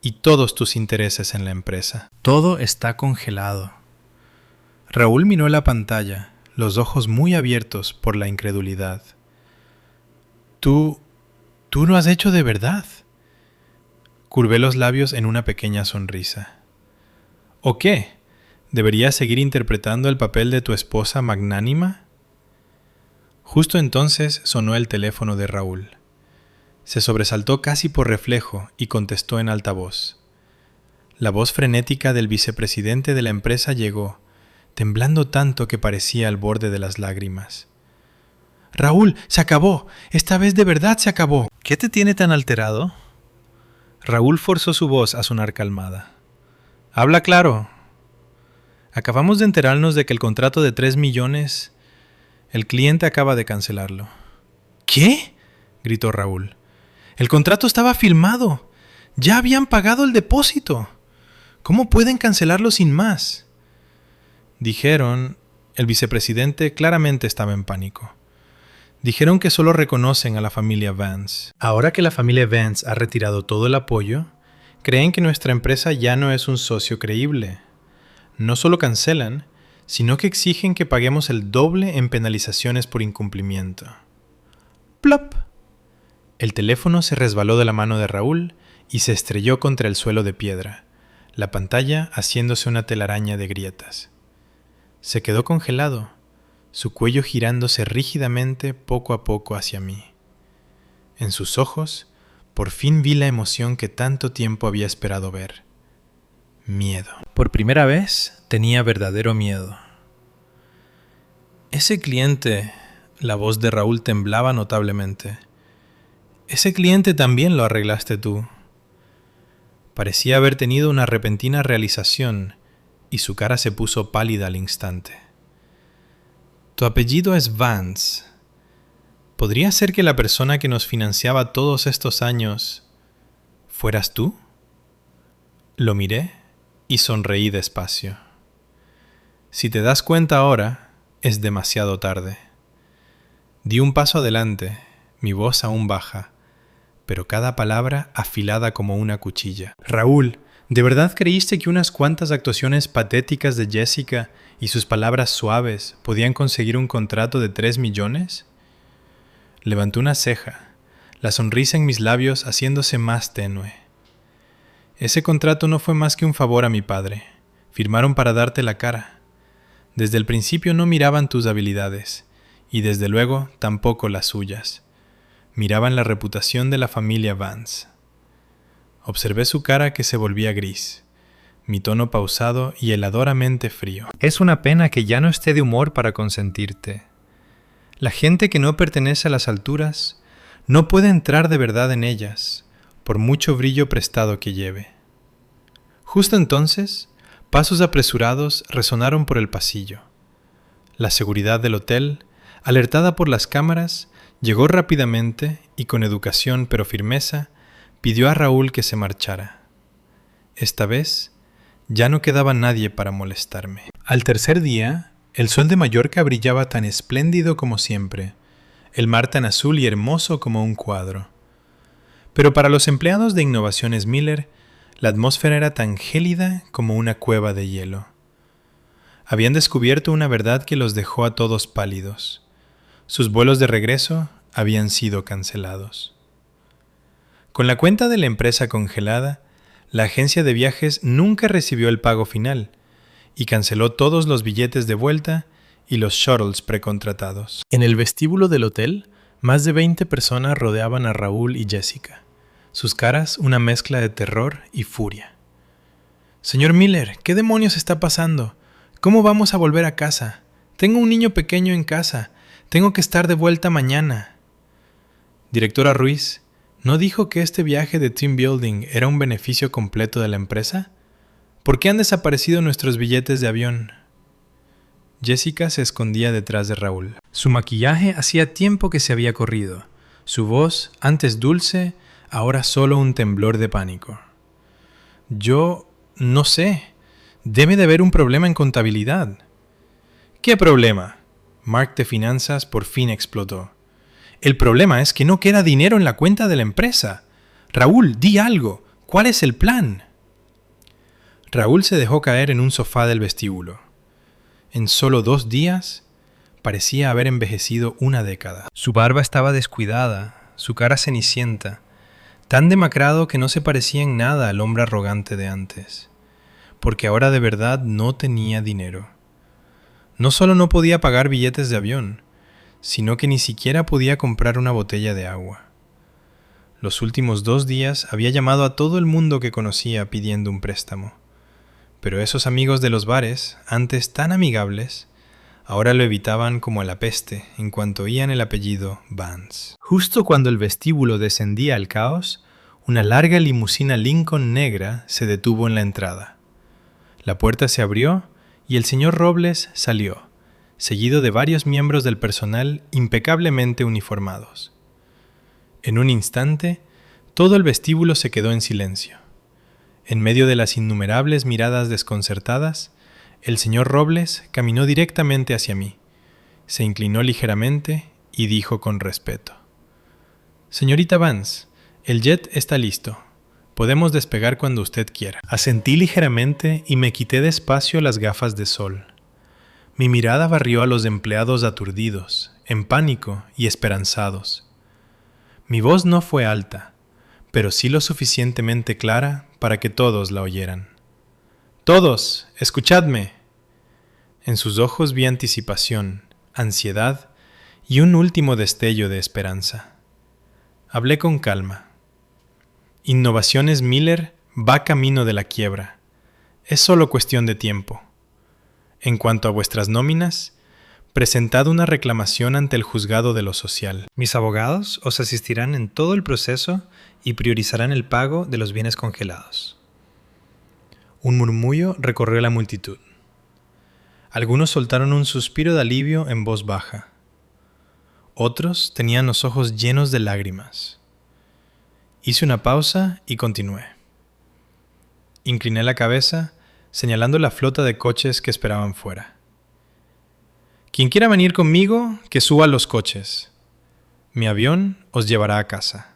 y todos tus intereses en la empresa. Todo está congelado. Raúl miró la pantalla, los ojos muy abiertos por la incredulidad. Tú lo has hecho de verdad. Curvé los labios en una pequeña sonrisa. ¿O qué? ¿Deberías seguir interpretando el papel de tu esposa magnánima? Justo entonces sonó el teléfono de Raúl. Se sobresaltó casi por reflejo y contestó en alta voz. La voz frenética del vicepresidente de la empresa llegó, temblando tanto que parecía al borde de las lágrimas. «Raúl, se acabó. Esta vez de verdad se acabó». «¿Qué te tiene tan alterado?» Raúl forzó su voz a sonar calmada. «Habla claro. Acabamos de enterarnos de que el contrato de 3 millones, el cliente acaba de cancelarlo». «¿Qué?», gritó Raúl. «El contrato estaba firmado. Ya habían pagado el depósito. ¿Cómo pueden cancelarlo sin más?». Dijeron, el vicepresidente claramente estaba en pánico. Dijeron que solo reconocen a la familia Vance. Ahora que la familia Vance ha retirado todo el apoyo, creen que nuestra empresa ya no es un socio creíble. No solo cancelan, sino que exigen que paguemos el doble en penalizaciones por incumplimiento. ¡Plop! El teléfono se resbaló de la mano de Raúl y se estrelló contra el suelo de piedra, la pantalla haciéndose una telaraña de grietas. Se quedó congelado, su cuello girándose rígidamente poco a poco hacia mí. En sus ojos, por fin vi la emoción que tanto tiempo había esperado ver. Miedo. Por primera vez tenía verdadero miedo. Ese cliente, la voz de Raúl temblaba notablemente. Ese cliente también lo arreglaste tú. Parecía haber tenido una repentina realización y su cara se puso pálida al instante. Tu apellido es Vance. ¿Podría ser que la persona que nos financiaba todos estos años fueras tú? Lo miré y sonreí despacio. Si te das cuenta ahora, es demasiado tarde. Di un paso adelante, mi voz aún baja, pero cada palabra afilada como una cuchilla. Raúl, ¿de verdad creíste que unas cuantas actuaciones patéticas de Jessica y sus palabras suaves podían conseguir un contrato de 3 millones? Levanté una ceja, la sonrisa en mis labios haciéndose más tenue. Ese contrato no fue más que un favor a mi padre. Firmaron para darte la cara. Desde el principio no miraban tus habilidades, y desde luego tampoco las suyas. Miraban la reputación de la familia Vance. Observé su cara que se volvía gris, mi tono pausado y heladoramente frío. Es una pena que ya no esté de humor para consentirte. La gente que no pertenece a las alturas no puede entrar de verdad en ellas, por mucho brillo prestado que lleve. Justo entonces, pasos apresurados resonaron por el pasillo. La seguridad del hotel, alertada por las cámaras, llegó rápidamente y con educación pero firmeza, pidió a Raúl que se marchara. Esta vez, ya no quedaba nadie para molestarme. Al tercer día, el sol de Mallorca brillaba tan espléndido como siempre, el mar tan azul y hermoso como un cuadro. Pero para los empleados de Innovaciones Miller, la atmósfera era tan gélida como una cueva de hielo. Habían descubierto una verdad que los dejó a todos pálidos. Sus vuelos de regreso habían sido cancelados. Con la cuenta de la empresa congelada, la agencia de viajes nunca recibió el pago final y canceló todos los billetes de vuelta y los shuttles precontratados. En el vestíbulo del hotel, más de 20 personas rodeaban a Raúl y Jessica. Sus caras una mezcla de terror y furia. «Señor Miller, ¿qué demonios está pasando? ¿Cómo vamos a volver a casa? Tengo un niño pequeño en casa. Tengo que estar de vuelta mañana». «Directora Ruiz, ¿no dijo que este viaje de team building era un beneficio completo de la empresa? ¿Por qué han desaparecido nuestros billetes de avión?» Jessica se escondía detrás de Raúl. Su maquillaje hacía tiempo que se había corrido. Su voz, antes dulce, ahora solo un temblor de pánico. «Yo no sé. Debe de haber un problema en contabilidad». «¿Qué problema?» Mark de Finanzas por fin explotó. «El problema es que no queda dinero en la cuenta de la empresa. Raúl, di algo. ¿Cuál es el plan?» Raúl se dejó caer en un sofá del vestíbulo. En solo 2 días, parecía haber envejecido una década. Su barba estaba descuidada, su cara cenicienta, tan demacrado que no se parecía en nada al hombre arrogante de antes, porque ahora de verdad no tenía dinero. No solo no podía pagar billetes de avión, sino que ni siquiera podía comprar una botella de agua. Los últimos 2 días había llamado a todo el mundo que conocía pidiendo un préstamo. Pero esos amigos de los bares, antes tan amigables, ahora lo evitaban como a la peste en cuanto oían el apellido Vance. Justo cuando el vestíbulo descendía al caos, una larga limusina Lincoln negra se detuvo en la entrada. La puerta se abrió y el señor Robles salió, seguido de varios miembros del personal impecablemente uniformados. En un instante, todo el vestíbulo se quedó en silencio. En medio de las innumerables miradas desconcertadas, el señor Robles caminó directamente hacia mí, se inclinó ligeramente y dijo con respeto: «Señorita Vance, el jet está listo. Podemos despegar cuando usted quiera». Asentí ligeramente y me quité despacio las gafas de sol. Mi mirada barrió a los empleados aturdidos, en pánico y esperanzados. Mi voz no fue alta, pero sí lo suficientemente clara para que todos la oyeran. «Todos, escuchadme». En sus ojos vi anticipación, ansiedad y un último destello de esperanza. Hablé con calma. «Innovaciones Miller va camino de la quiebra. Es solo cuestión de tiempo. En cuanto a vuestras nóminas, presentad una reclamación ante el juzgado de lo social. Mis abogados os asistirán en todo el proceso y priorizarán el pago de los bienes congelados». Un murmullo recorrió la multitud. Algunos soltaron un suspiro de alivio en voz baja. Otros tenían los ojos llenos de lágrimas. Hice una pausa y continué. Incliné la cabeza, señalando la flota de coches que esperaban fuera. «Quien quiera venir conmigo, que suba a los coches. Mi avión os llevará a casa».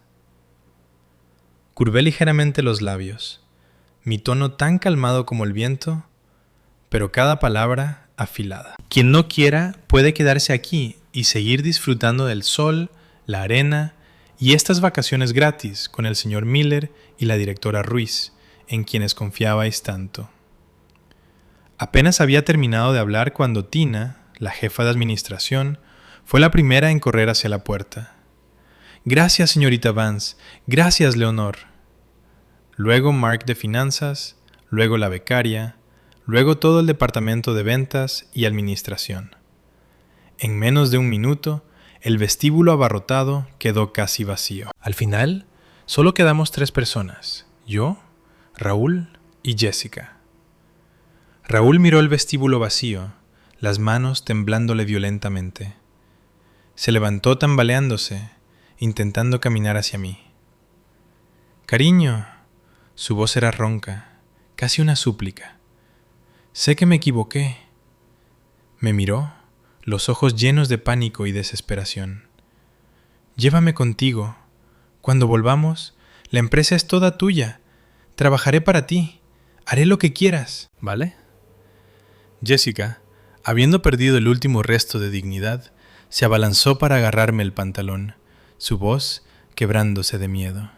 Curvé ligeramente los labios, mi tono tan calmado como el viento, pero cada palabra afilada. «Quien no quiera puede quedarse aquí y seguir disfrutando del sol, la arena y estas vacaciones gratis con el señor Miller y la directora Ruiz, en quienes confiabais tanto». Apenas había terminado de hablar cuando Tina, la jefa de administración, fue la primera en correr hacia la puerta. «Gracias, señorita Vance. Gracias, Leonor». Luego Mark de Finanzas, luego la becaria, luego todo el departamento de ventas y administración. En menos de un minuto, el vestíbulo abarrotado quedó casi vacío. Al final, solo quedamos 3 personas, yo, Raúl y Jessica. Raúl miró el vestíbulo vacío, las manos temblándole violentamente. Se levantó tambaleándose, intentando caminar hacia mí. «Cariño», su voz era ronca, casi una súplica. «Sé que me equivoqué». Me miró, los ojos llenos de pánico y desesperación. «Llévame contigo. Cuando volvamos, la empresa es toda tuya. Trabajaré para ti. Haré lo que quieras, ¿vale?» Jessica, habiendo perdido el último resto de dignidad, se abalanzó para agarrarme el pantalón, su voz quebrándose de miedo.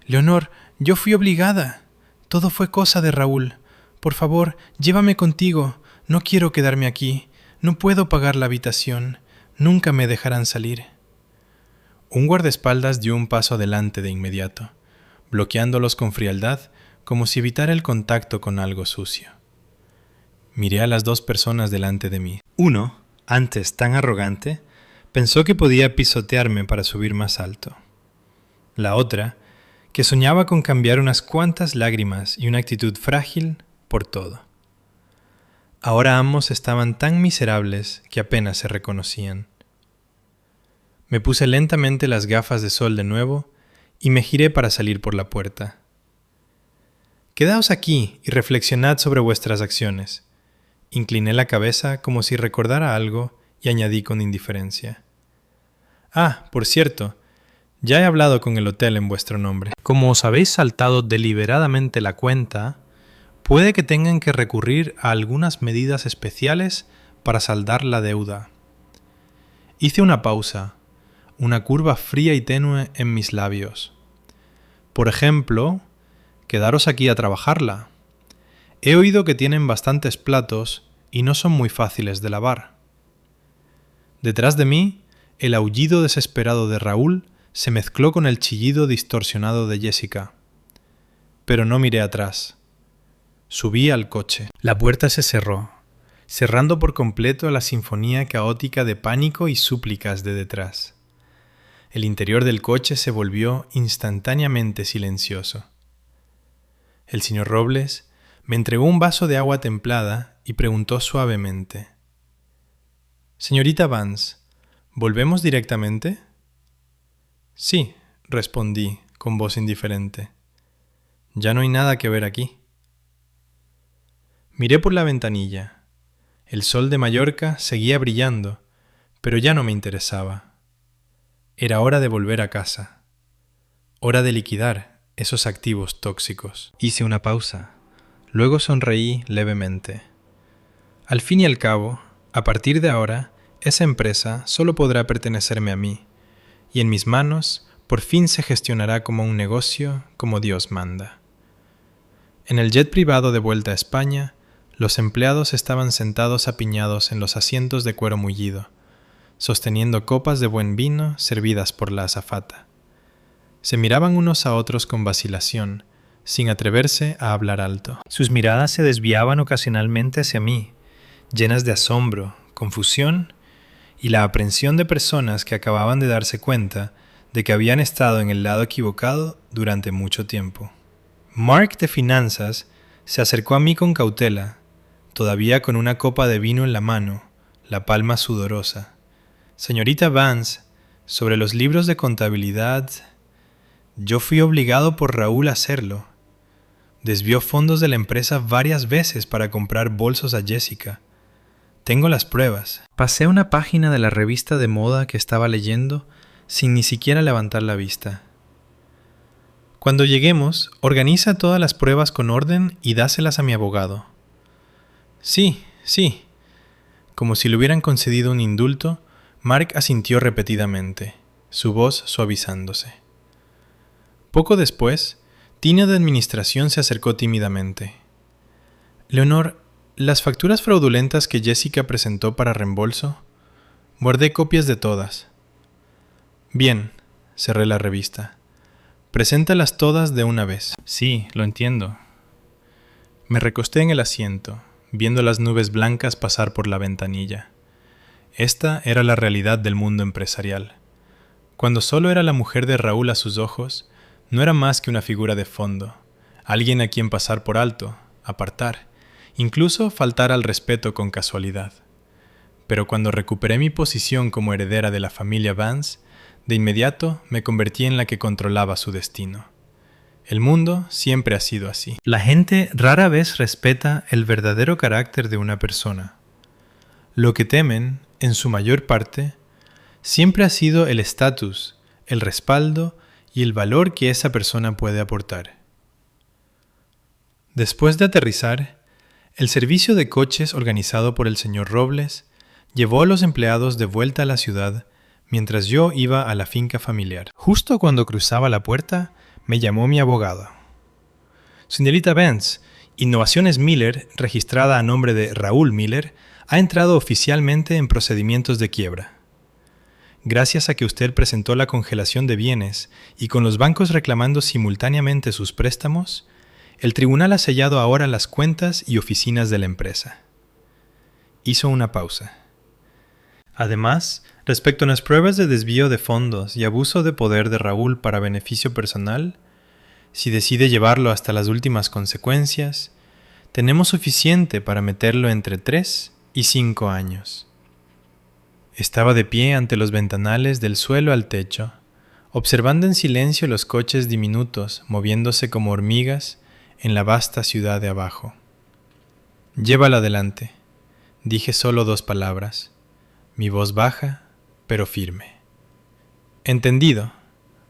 Leonor, yo fui obligada. Todo fue cosa de Raúl. Por favor, llévame contigo. No quiero quedarme aquí. No puedo pagar la habitación. Nunca me dejarán salir. Un guardaespaldas dio un paso adelante de inmediato, bloqueándolos con frialdad, como si evitara el contacto con algo sucio. Miré a las dos personas delante de mí. Uno, antes tan arrogante, pensó que podía pisotearme para subir más alto. La otra, que soñaba con cambiar unas cuantas lágrimas y una actitud frágil por todo. Ahora ambos estaban tan miserables que apenas se reconocían. Me puse lentamente las gafas de sol de nuevo y me giré para salir por la puerta. Quedaos aquí y reflexionad sobre vuestras acciones. Incliné la cabeza como si recordara algo y añadí con indiferencia. Ah, por cierto, ya he hablado con el hotel en vuestro nombre. Como os habéis saltado deliberadamente la cuenta, puede que tengan que recurrir a algunas medidas especiales para saldar la deuda. Hice una pausa, una curva fría y tenue en mis labios. Por ejemplo, quedaros aquí a trabajarla. He oído que tienen bastantes platos y no son muy fáciles de lavar. Detrás de mí, el aullido desesperado de Raúl se mezcló con el chillido distorsionado de Jessica. Pero no miré atrás. Subí al coche. La puerta se cerró, cerrando por completo la sinfonía caótica de pánico y súplicas de detrás. El interior del coche se volvió instantáneamente silencioso. El señor Robles me entregó un vaso de agua templada y preguntó suavemente: «Señorita Vance, ¿volvemos directamente?» «Sí», respondí con voz indiferente. «Ya no hay nada que ver aquí». Miré por la ventanilla. El sol de Mallorca seguía brillando, pero ya no me interesaba. Era hora de volver a casa. Hora de liquidar esos activos tóxicos. Hice una pausa. Luego sonreí levemente. Al fin y al cabo, a partir de ahora, esa empresa solo podrá pertenecerme a mí, y en mis manos por fin se gestionará como un negocio como Dios manda. En el jet privado de vuelta a España, los empleados estaban sentados apiñados en los asientos de cuero mullido, sosteniendo copas de buen vino servidas por la azafata. Se miraban unos a otros con vacilación, sin atreverse a hablar alto. Sus miradas se desviaban ocasionalmente hacia mí, llenas de asombro, confusión y la aprensión de personas que acababan de darse cuenta de que habían estado en el lado equivocado durante mucho tiempo. Mark de Finanzas se acercó a mí con cautela, todavía con una copa de vino en la mano, la palma sudorosa. «Señorita Vance, sobre los libros de contabilidad, yo fui obligado por Raúl a hacerlo. Desvió fondos de la empresa varias veces para comprar bolsos a Jessica. Tengo las pruebas». Pasé una página de la revista de moda que estaba leyendo sin ni siquiera levantar la vista. «Cuando lleguemos, organiza todas las pruebas con orden y dáselas a mi abogado». «Sí, sí». Como si le hubieran concedido un indulto, Mark asintió repetidamente, su voz suavizándose. Poco después, Tina de Administración se acercó tímidamente. «Leonor, las facturas fraudulentas que Jessica presentó para reembolso, guardé copias de todas». «Bien», cerré la revista. «Preséntalas todas de una vez». «Sí, lo entiendo». Me recosté en el asiento, viendo las nubes blancas pasar por la ventanilla. Esta era la realidad del mundo empresarial. Cuando solo era la mujer de Raúl a sus ojos, no era más que una figura de fondo, alguien a quien pasar por alto, apartar, incluso faltar al respeto con casualidad. Pero cuando recuperé mi posición como heredera de la familia Vance, de inmediato me convertí en la que controlaba su destino. El mundo siempre ha sido así. La gente rara vez respeta el verdadero carácter de una persona. Lo que temen, en su mayor parte, siempre ha sido el estatus, el respaldo y el valor que esa persona puede aportar. Después de aterrizar, el servicio de coches organizado por el señor Robles llevó a los empleados de vuelta a la ciudad mientras yo iba a la finca familiar. Justo cuando cruzaba la puerta, Me llamó mi abogado. Señorita Vance, Innovaciones Miller, registrada a nombre de Raúl Miller, ha entrado oficialmente en procedimientos de quiebra. Gracias a que usted presentó la congelación de bienes y con los bancos reclamando simultáneamente sus préstamos, el tribunal ha sellado ahora las cuentas y oficinas de la empresa. Hizo una pausa. Además, respecto a las pruebas de desvío de fondos y abuso de poder de Raúl para beneficio personal, si decide llevarlo hasta las últimas consecuencias, tenemos suficiente para meterlo entre 3 y 5 años. Estaba de pie ante los ventanales del suelo al techo, observando en silencio los coches diminutos moviéndose como hormigas en la vasta ciudad de abajo. «Llévalo adelante», dije solo 2 palabras, mi voz baja, pero firme. «Entendido»,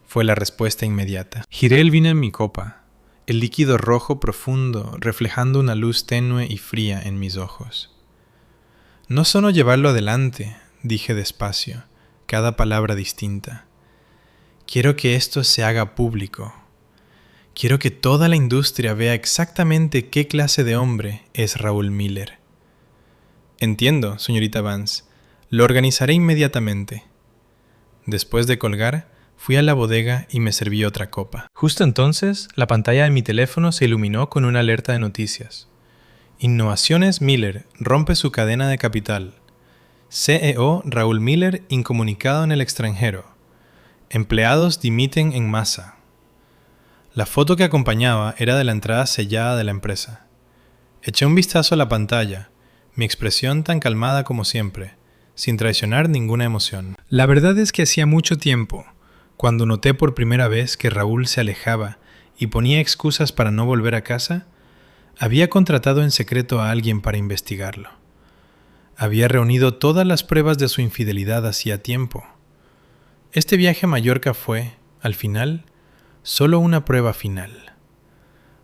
fue la respuesta inmediata. Giré el vino en mi copa, el líquido rojo profundo reflejando una luz tenue y fría en mis ojos. «No solo llevarlo adelante», dije despacio, cada palabra distinta. «Quiero que esto se haga público. Quiero que toda la industria vea exactamente qué clase de hombre es Raúl Miller». «Entiendo, señorita Vance. Lo organizaré inmediatamente». Después de colgar, fui a la bodega y me serví otra copa. Justo entonces, la pantalla de mi teléfono se iluminó con una alerta de noticias. Innovaciones Miller rompe su cadena de capital. CEO Raúl Miller incomunicado en el extranjero. Empleados dimiten en masa. La foto que acompañaba era de la entrada sellada de la empresa. Eché un vistazo a la pantalla, mi expresión tan calmada como siempre, sin traicionar ninguna emoción. La verdad es que hacía mucho tiempo, cuando noté por primera vez que Raúl se alejaba y ponía excusas para no volver a casa, había contratado en secreto a alguien para investigarlo. Había reunido todas las pruebas de su infidelidad hacía tiempo. Este viaje a Mallorca fue, al final, solo una prueba final.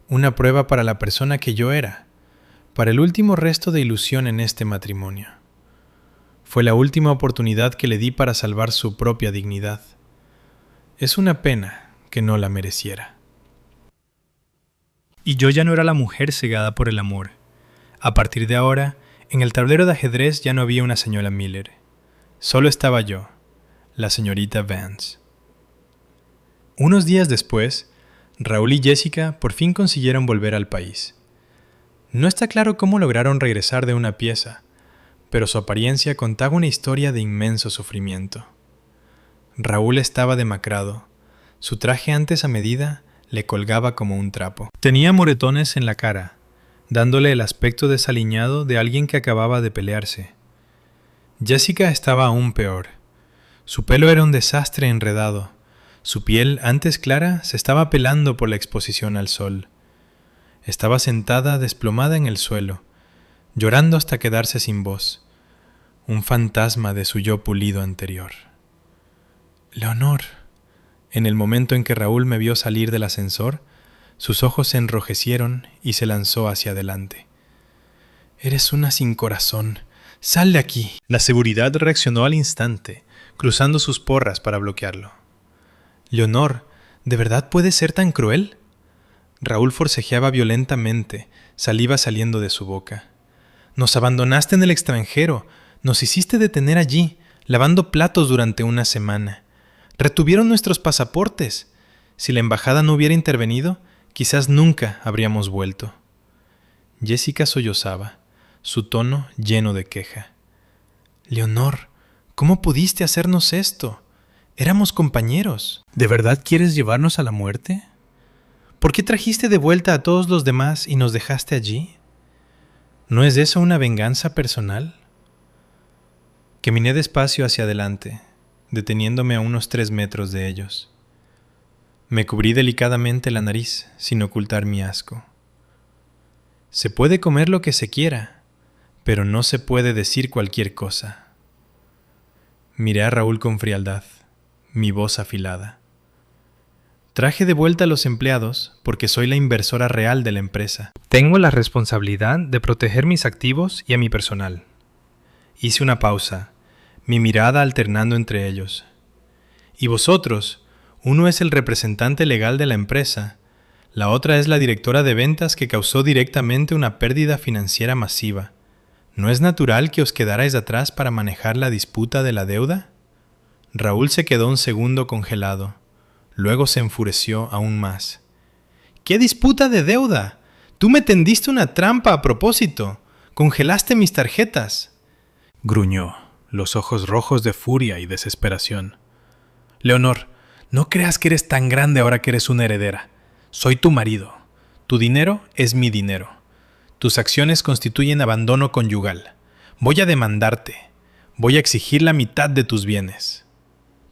Una prueba para la persona que yo era, para el último resto de ilusión en este matrimonio. Fue la última oportunidad que le di para salvar su propia dignidad. Es una pena que no la mereciera. Y yo ya no era la mujer cegada por el amor. A partir de ahora, en el tablero de ajedrez ya no había una señora Miller. Solo estaba yo, la señorita Vance. Unos días después, Raúl y Jessica por fin consiguieron volver al país. No está claro cómo lograron regresar de una pieza, pero su apariencia contaba una historia de inmenso sufrimiento. Raúl estaba demacrado. Su traje antes a medida le colgaba como un trapo. Tenía moretones en la cara, dándole el aspecto desaliñado de alguien que acababa de pelearse. Jessica estaba aún peor. Su pelo era un desastre enredado. Su piel, antes clara, se estaba pelando por la exposición al sol. Estaba sentada desplomada en el suelo, llorando hasta quedarse sin voz. Un fantasma de su yo pulido anterior. «Leonor». En el momento en que Raúl me vio salir del ascensor, sus ojos se enrojecieron y se lanzó hacia adelante. «Eres una sin corazón. ¡Sal de aquí!». La seguridad reaccionó al instante, cruzando sus porras para bloquearlo. «Leonor, ¿de verdad puedes ser tan cruel?». Raúl forcejeaba violentamente, saliva saliendo de su boca. «Nos abandonaste en el extranjero. Nos hiciste detener allí, lavando platos durante una semana. Retuvieron nuestros pasaportes. Si la embajada no hubiera intervenido, quizás nunca habríamos vuelto». Jessica sollozaba, su tono lleno de queja. «Leonor, ¿cómo pudiste hacernos esto? Éramos compañeros». «¿De verdad quieres llevarnos a la muerte? ¿Por qué trajiste de vuelta a todos los demás y nos dejaste allí? ¿No es eso una venganza personal?». Caminé despacio hacia adelante, deteniéndome a unos 3 metros de ellos. Me cubrí delicadamente la nariz, sin ocultar mi asco. Se puede comer lo que se quiera, pero no se puede decir cualquier cosa. Miré a Raúl con frialdad, mi voz afilada. Traje de vuelta a los empleados porque soy la inversora real de la empresa. Tengo la responsabilidad de proteger mis activos y a mi personal. Hice una pausa, mi mirada alternando entre ellos. Y vosotros, Uno es el representante legal de la empresa, la otra es la directora de ventas que causó directamente una pérdida financiera masiva. ¿No es natural que os quedarais atrás para manejar la disputa de la deuda? Raúl se quedó un segundo congelado. Luego se enfureció aún más. ¿Qué disputa de deuda? Tú me tendiste una trampa a propósito. Congelaste mis tarjetas. Gruñó, los ojos rojos de furia y desesperación. Leonor, no creas que eres tan grande ahora que eres una heredera. Soy tu marido. Tu dinero es mi dinero. Tus acciones constituyen abandono conyugal. Voy a demandarte. Voy a exigir la mitad de tus bienes.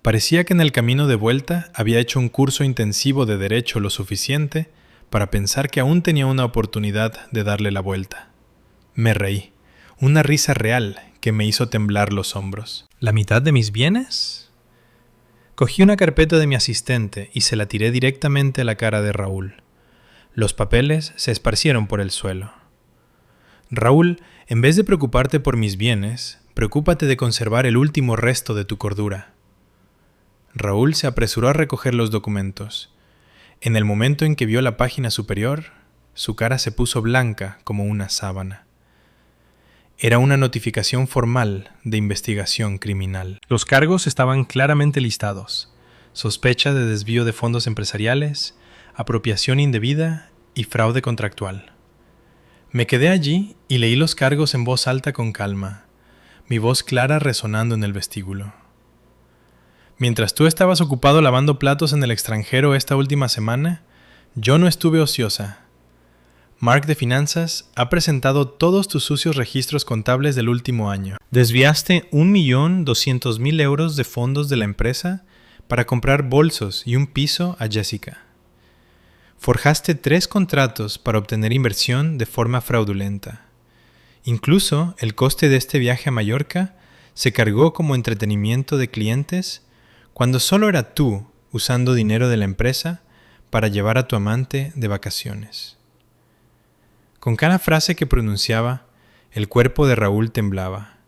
Parecía que en el camino de vuelta había hecho un curso intensivo de derecho lo suficiente para pensar que aún tenía una oportunidad de darle la vuelta. Me reí, una risa real que me hizo temblar los hombros. ¿La mitad de mis bienes? Cogí una carpeta de mi asistente y se la tiré directamente a la cara de Raúl. Los papeles se esparcieron por el suelo. Raúl, en vez de preocuparte por mis bienes, preocúpate de conservar el último resto de tu cordura. Raúl se apresuró a recoger los documentos. En el momento en que vio la página superior, su cara se puso blanca como una sábana. Era una notificación formal de investigación criminal. Los cargos estaban claramente listados: sospecha de desvío de fondos empresariales, apropiación indebida y fraude contractual. Me quedé allí y leí los cargos en voz alta con calma, mi voz clara resonando en el vestíbulo. Mientras tú estabas ocupado lavando platos en el extranjero esta última semana, yo no estuve ociosa. Mark de Finanzas ha presentado todos tus sucios registros contables del último año. Desviaste 1.200.000 euros de fondos de la empresa para comprar bolsos y un piso a Jessica. Forjaste 3 contratos para obtener inversión de forma fraudulenta. Incluso el coste de este viaje a Mallorca se cargó como entretenimiento de clientes cuando solo era tú usando dinero de la empresa para llevar a tu amante de vacaciones. Con cada frase que pronunciaba, el cuerpo de Raúl temblaba.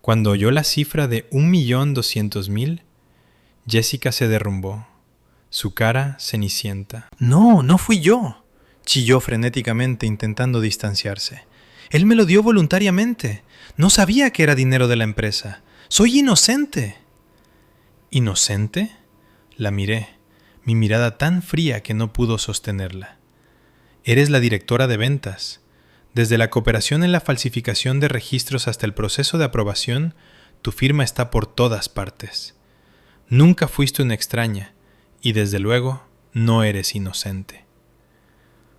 Cuando oyó la cifra de 1.200.000, Jessica se derrumbó, su cara cenicienta. No, no fui yo, chilló frenéticamente intentando distanciarse. Él me lo dio voluntariamente. No sabía que era dinero de la empresa. Soy inocente. ¿Inocente? La miré, mi mirada tan fría que no pudo sostenerla. Eres la directora de ventas. Desde la cooperación en la falsificación de registros hasta el proceso de aprobación, tu firma está por todas partes. Nunca fuiste una extraña, y desde luego no eres inocente.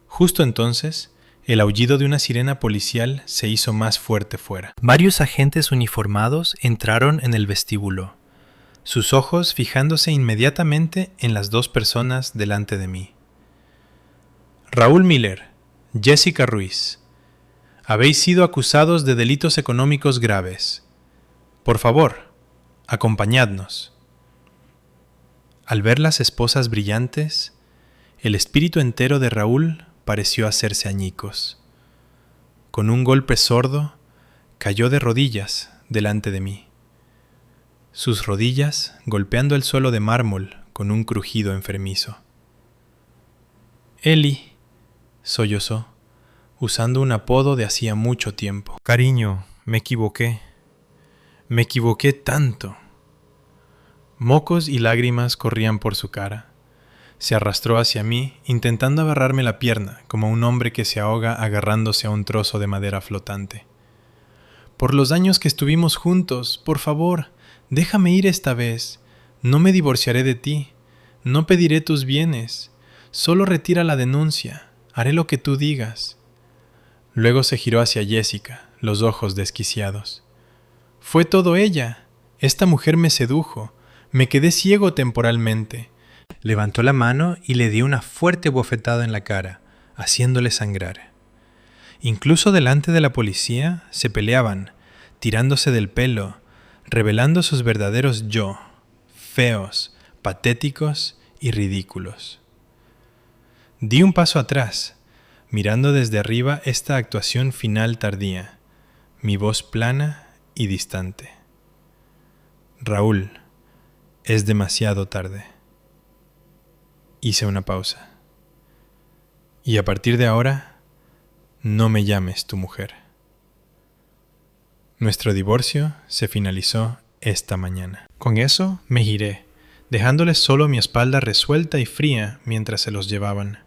Justo entonces, el aullido de una sirena policial se hizo más fuerte fuera. Varios agentes uniformados entraron en el vestíbulo, sus ojos fijándose inmediatamente en las 2 personas delante de mí. Raúl Miller, Jessica Ruiz, habéis sido acusados de delitos económicos graves. Por favor, acompañadnos. Al ver las esposas brillantes, el espíritu entero de Raúl pareció hacerse añicos. Con un golpe sordo, cayó de rodillas delante de mí. Sus rodillas golpeando el suelo de mármol con un crujido enfermizo. Eli, sollozó, usando un apodo de hacía mucho tiempo. Cariño, me equivoqué. Me equivoqué tanto. Mocos y lágrimas corrían por su cara. Se arrastró hacia mí, intentando agarrarme la pierna, como un hombre que se ahoga agarrándose a un trozo de madera flotante. Por los años que estuvimos juntos, por favor, déjame ir esta vez. No me divorciaré de ti. No pediré tus bienes. Solo retira la denuncia. Haré lo que tú digas. Luego se giró hacia Jessica, los ojos desquiciados. Fue todo ella. Esta mujer me sedujo. Me quedé ciego temporalmente. Levantó la mano y le dio una fuerte bofetada en la cara, haciéndole sangrar. Incluso delante de la policía se peleaban, tirándose del pelo, revelando sus verdaderos yo, feos, patéticos y ridículos. Di un paso atrás, mirando desde arriba esta actuación final tardía, mi voz plana y distante. Raúl, es demasiado tarde. Hice una pausa. Y a partir de ahora, no me llames tu mujer. Nuestro divorcio se finalizó esta mañana. Con eso me giré, dejándoles solo mi espalda resuelta y fría mientras se los llevaban.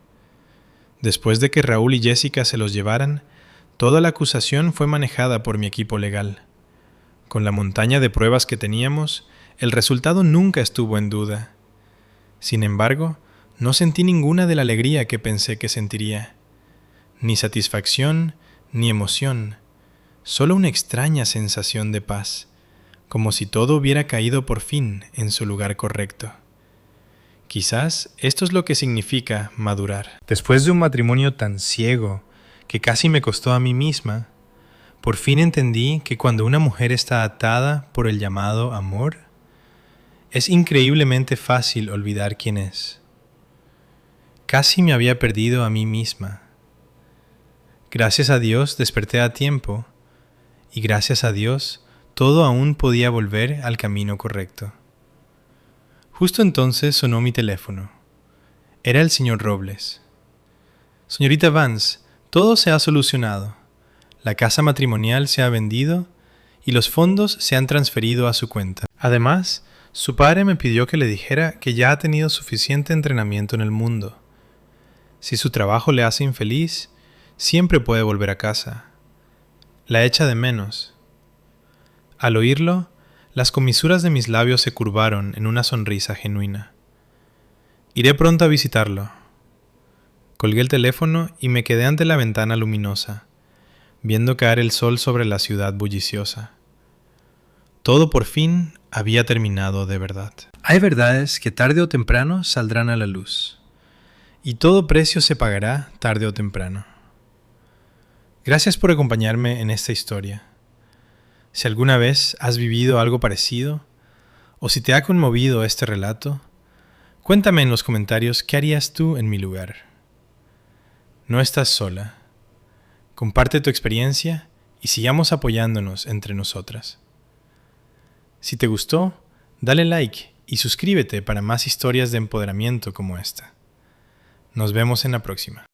Después de que Raúl y Jessica se los llevaran, toda la acusación fue manejada por mi equipo legal. Con la montaña de pruebas que teníamos, el resultado nunca estuvo en duda. Sin embargo, no sentí ninguna de la alegría que pensé que sentiría. Ni satisfacción, ni emoción. Solo una extraña sensación de paz, como si todo hubiera caído por fin en su lugar correcto. Quizás esto es lo que significa madurar. Después de un matrimonio tan ciego que casi me costó a mí misma, por fin entendí que cuando una mujer está atada por el llamado amor, es increíblemente fácil olvidar quién es. Casi me había perdido a mí misma. Gracias a Dios desperté a tiempo y gracias a Dios todo aún podía volver al camino correcto. Justo entonces sonó mi teléfono. Era el señor Robles. Señorita Vance, todo se ha solucionado. La casa matrimonial se ha vendido y los fondos se han transferido a su cuenta. Además, su padre me pidió que le dijera que ya ha tenido suficiente entrenamiento en el mundo. Si su trabajo le hace infeliz, siempre puede volver a casa. La echa de menos. Al oírlo, las comisuras de mis labios se curvaron en una sonrisa genuina. Iré pronto a visitarlo. Colgué el teléfono y me quedé ante la ventana luminosa, viendo caer el sol sobre la ciudad bulliciosa. Todo por fin había terminado de verdad. Hay verdades que tarde o temprano saldrán a la luz, y todo precio se pagará tarde o temprano. Gracias por acompañarme en esta historia. Si alguna vez has vivido algo parecido, o si te ha conmovido este relato, cuéntame en los comentarios qué harías tú en mi lugar. No estás sola. Comparte tu experiencia y sigamos apoyándonos entre nosotras. Si te gustó, dale like y suscríbete para más historias de empoderamiento como esta. Nos vemos en la próxima.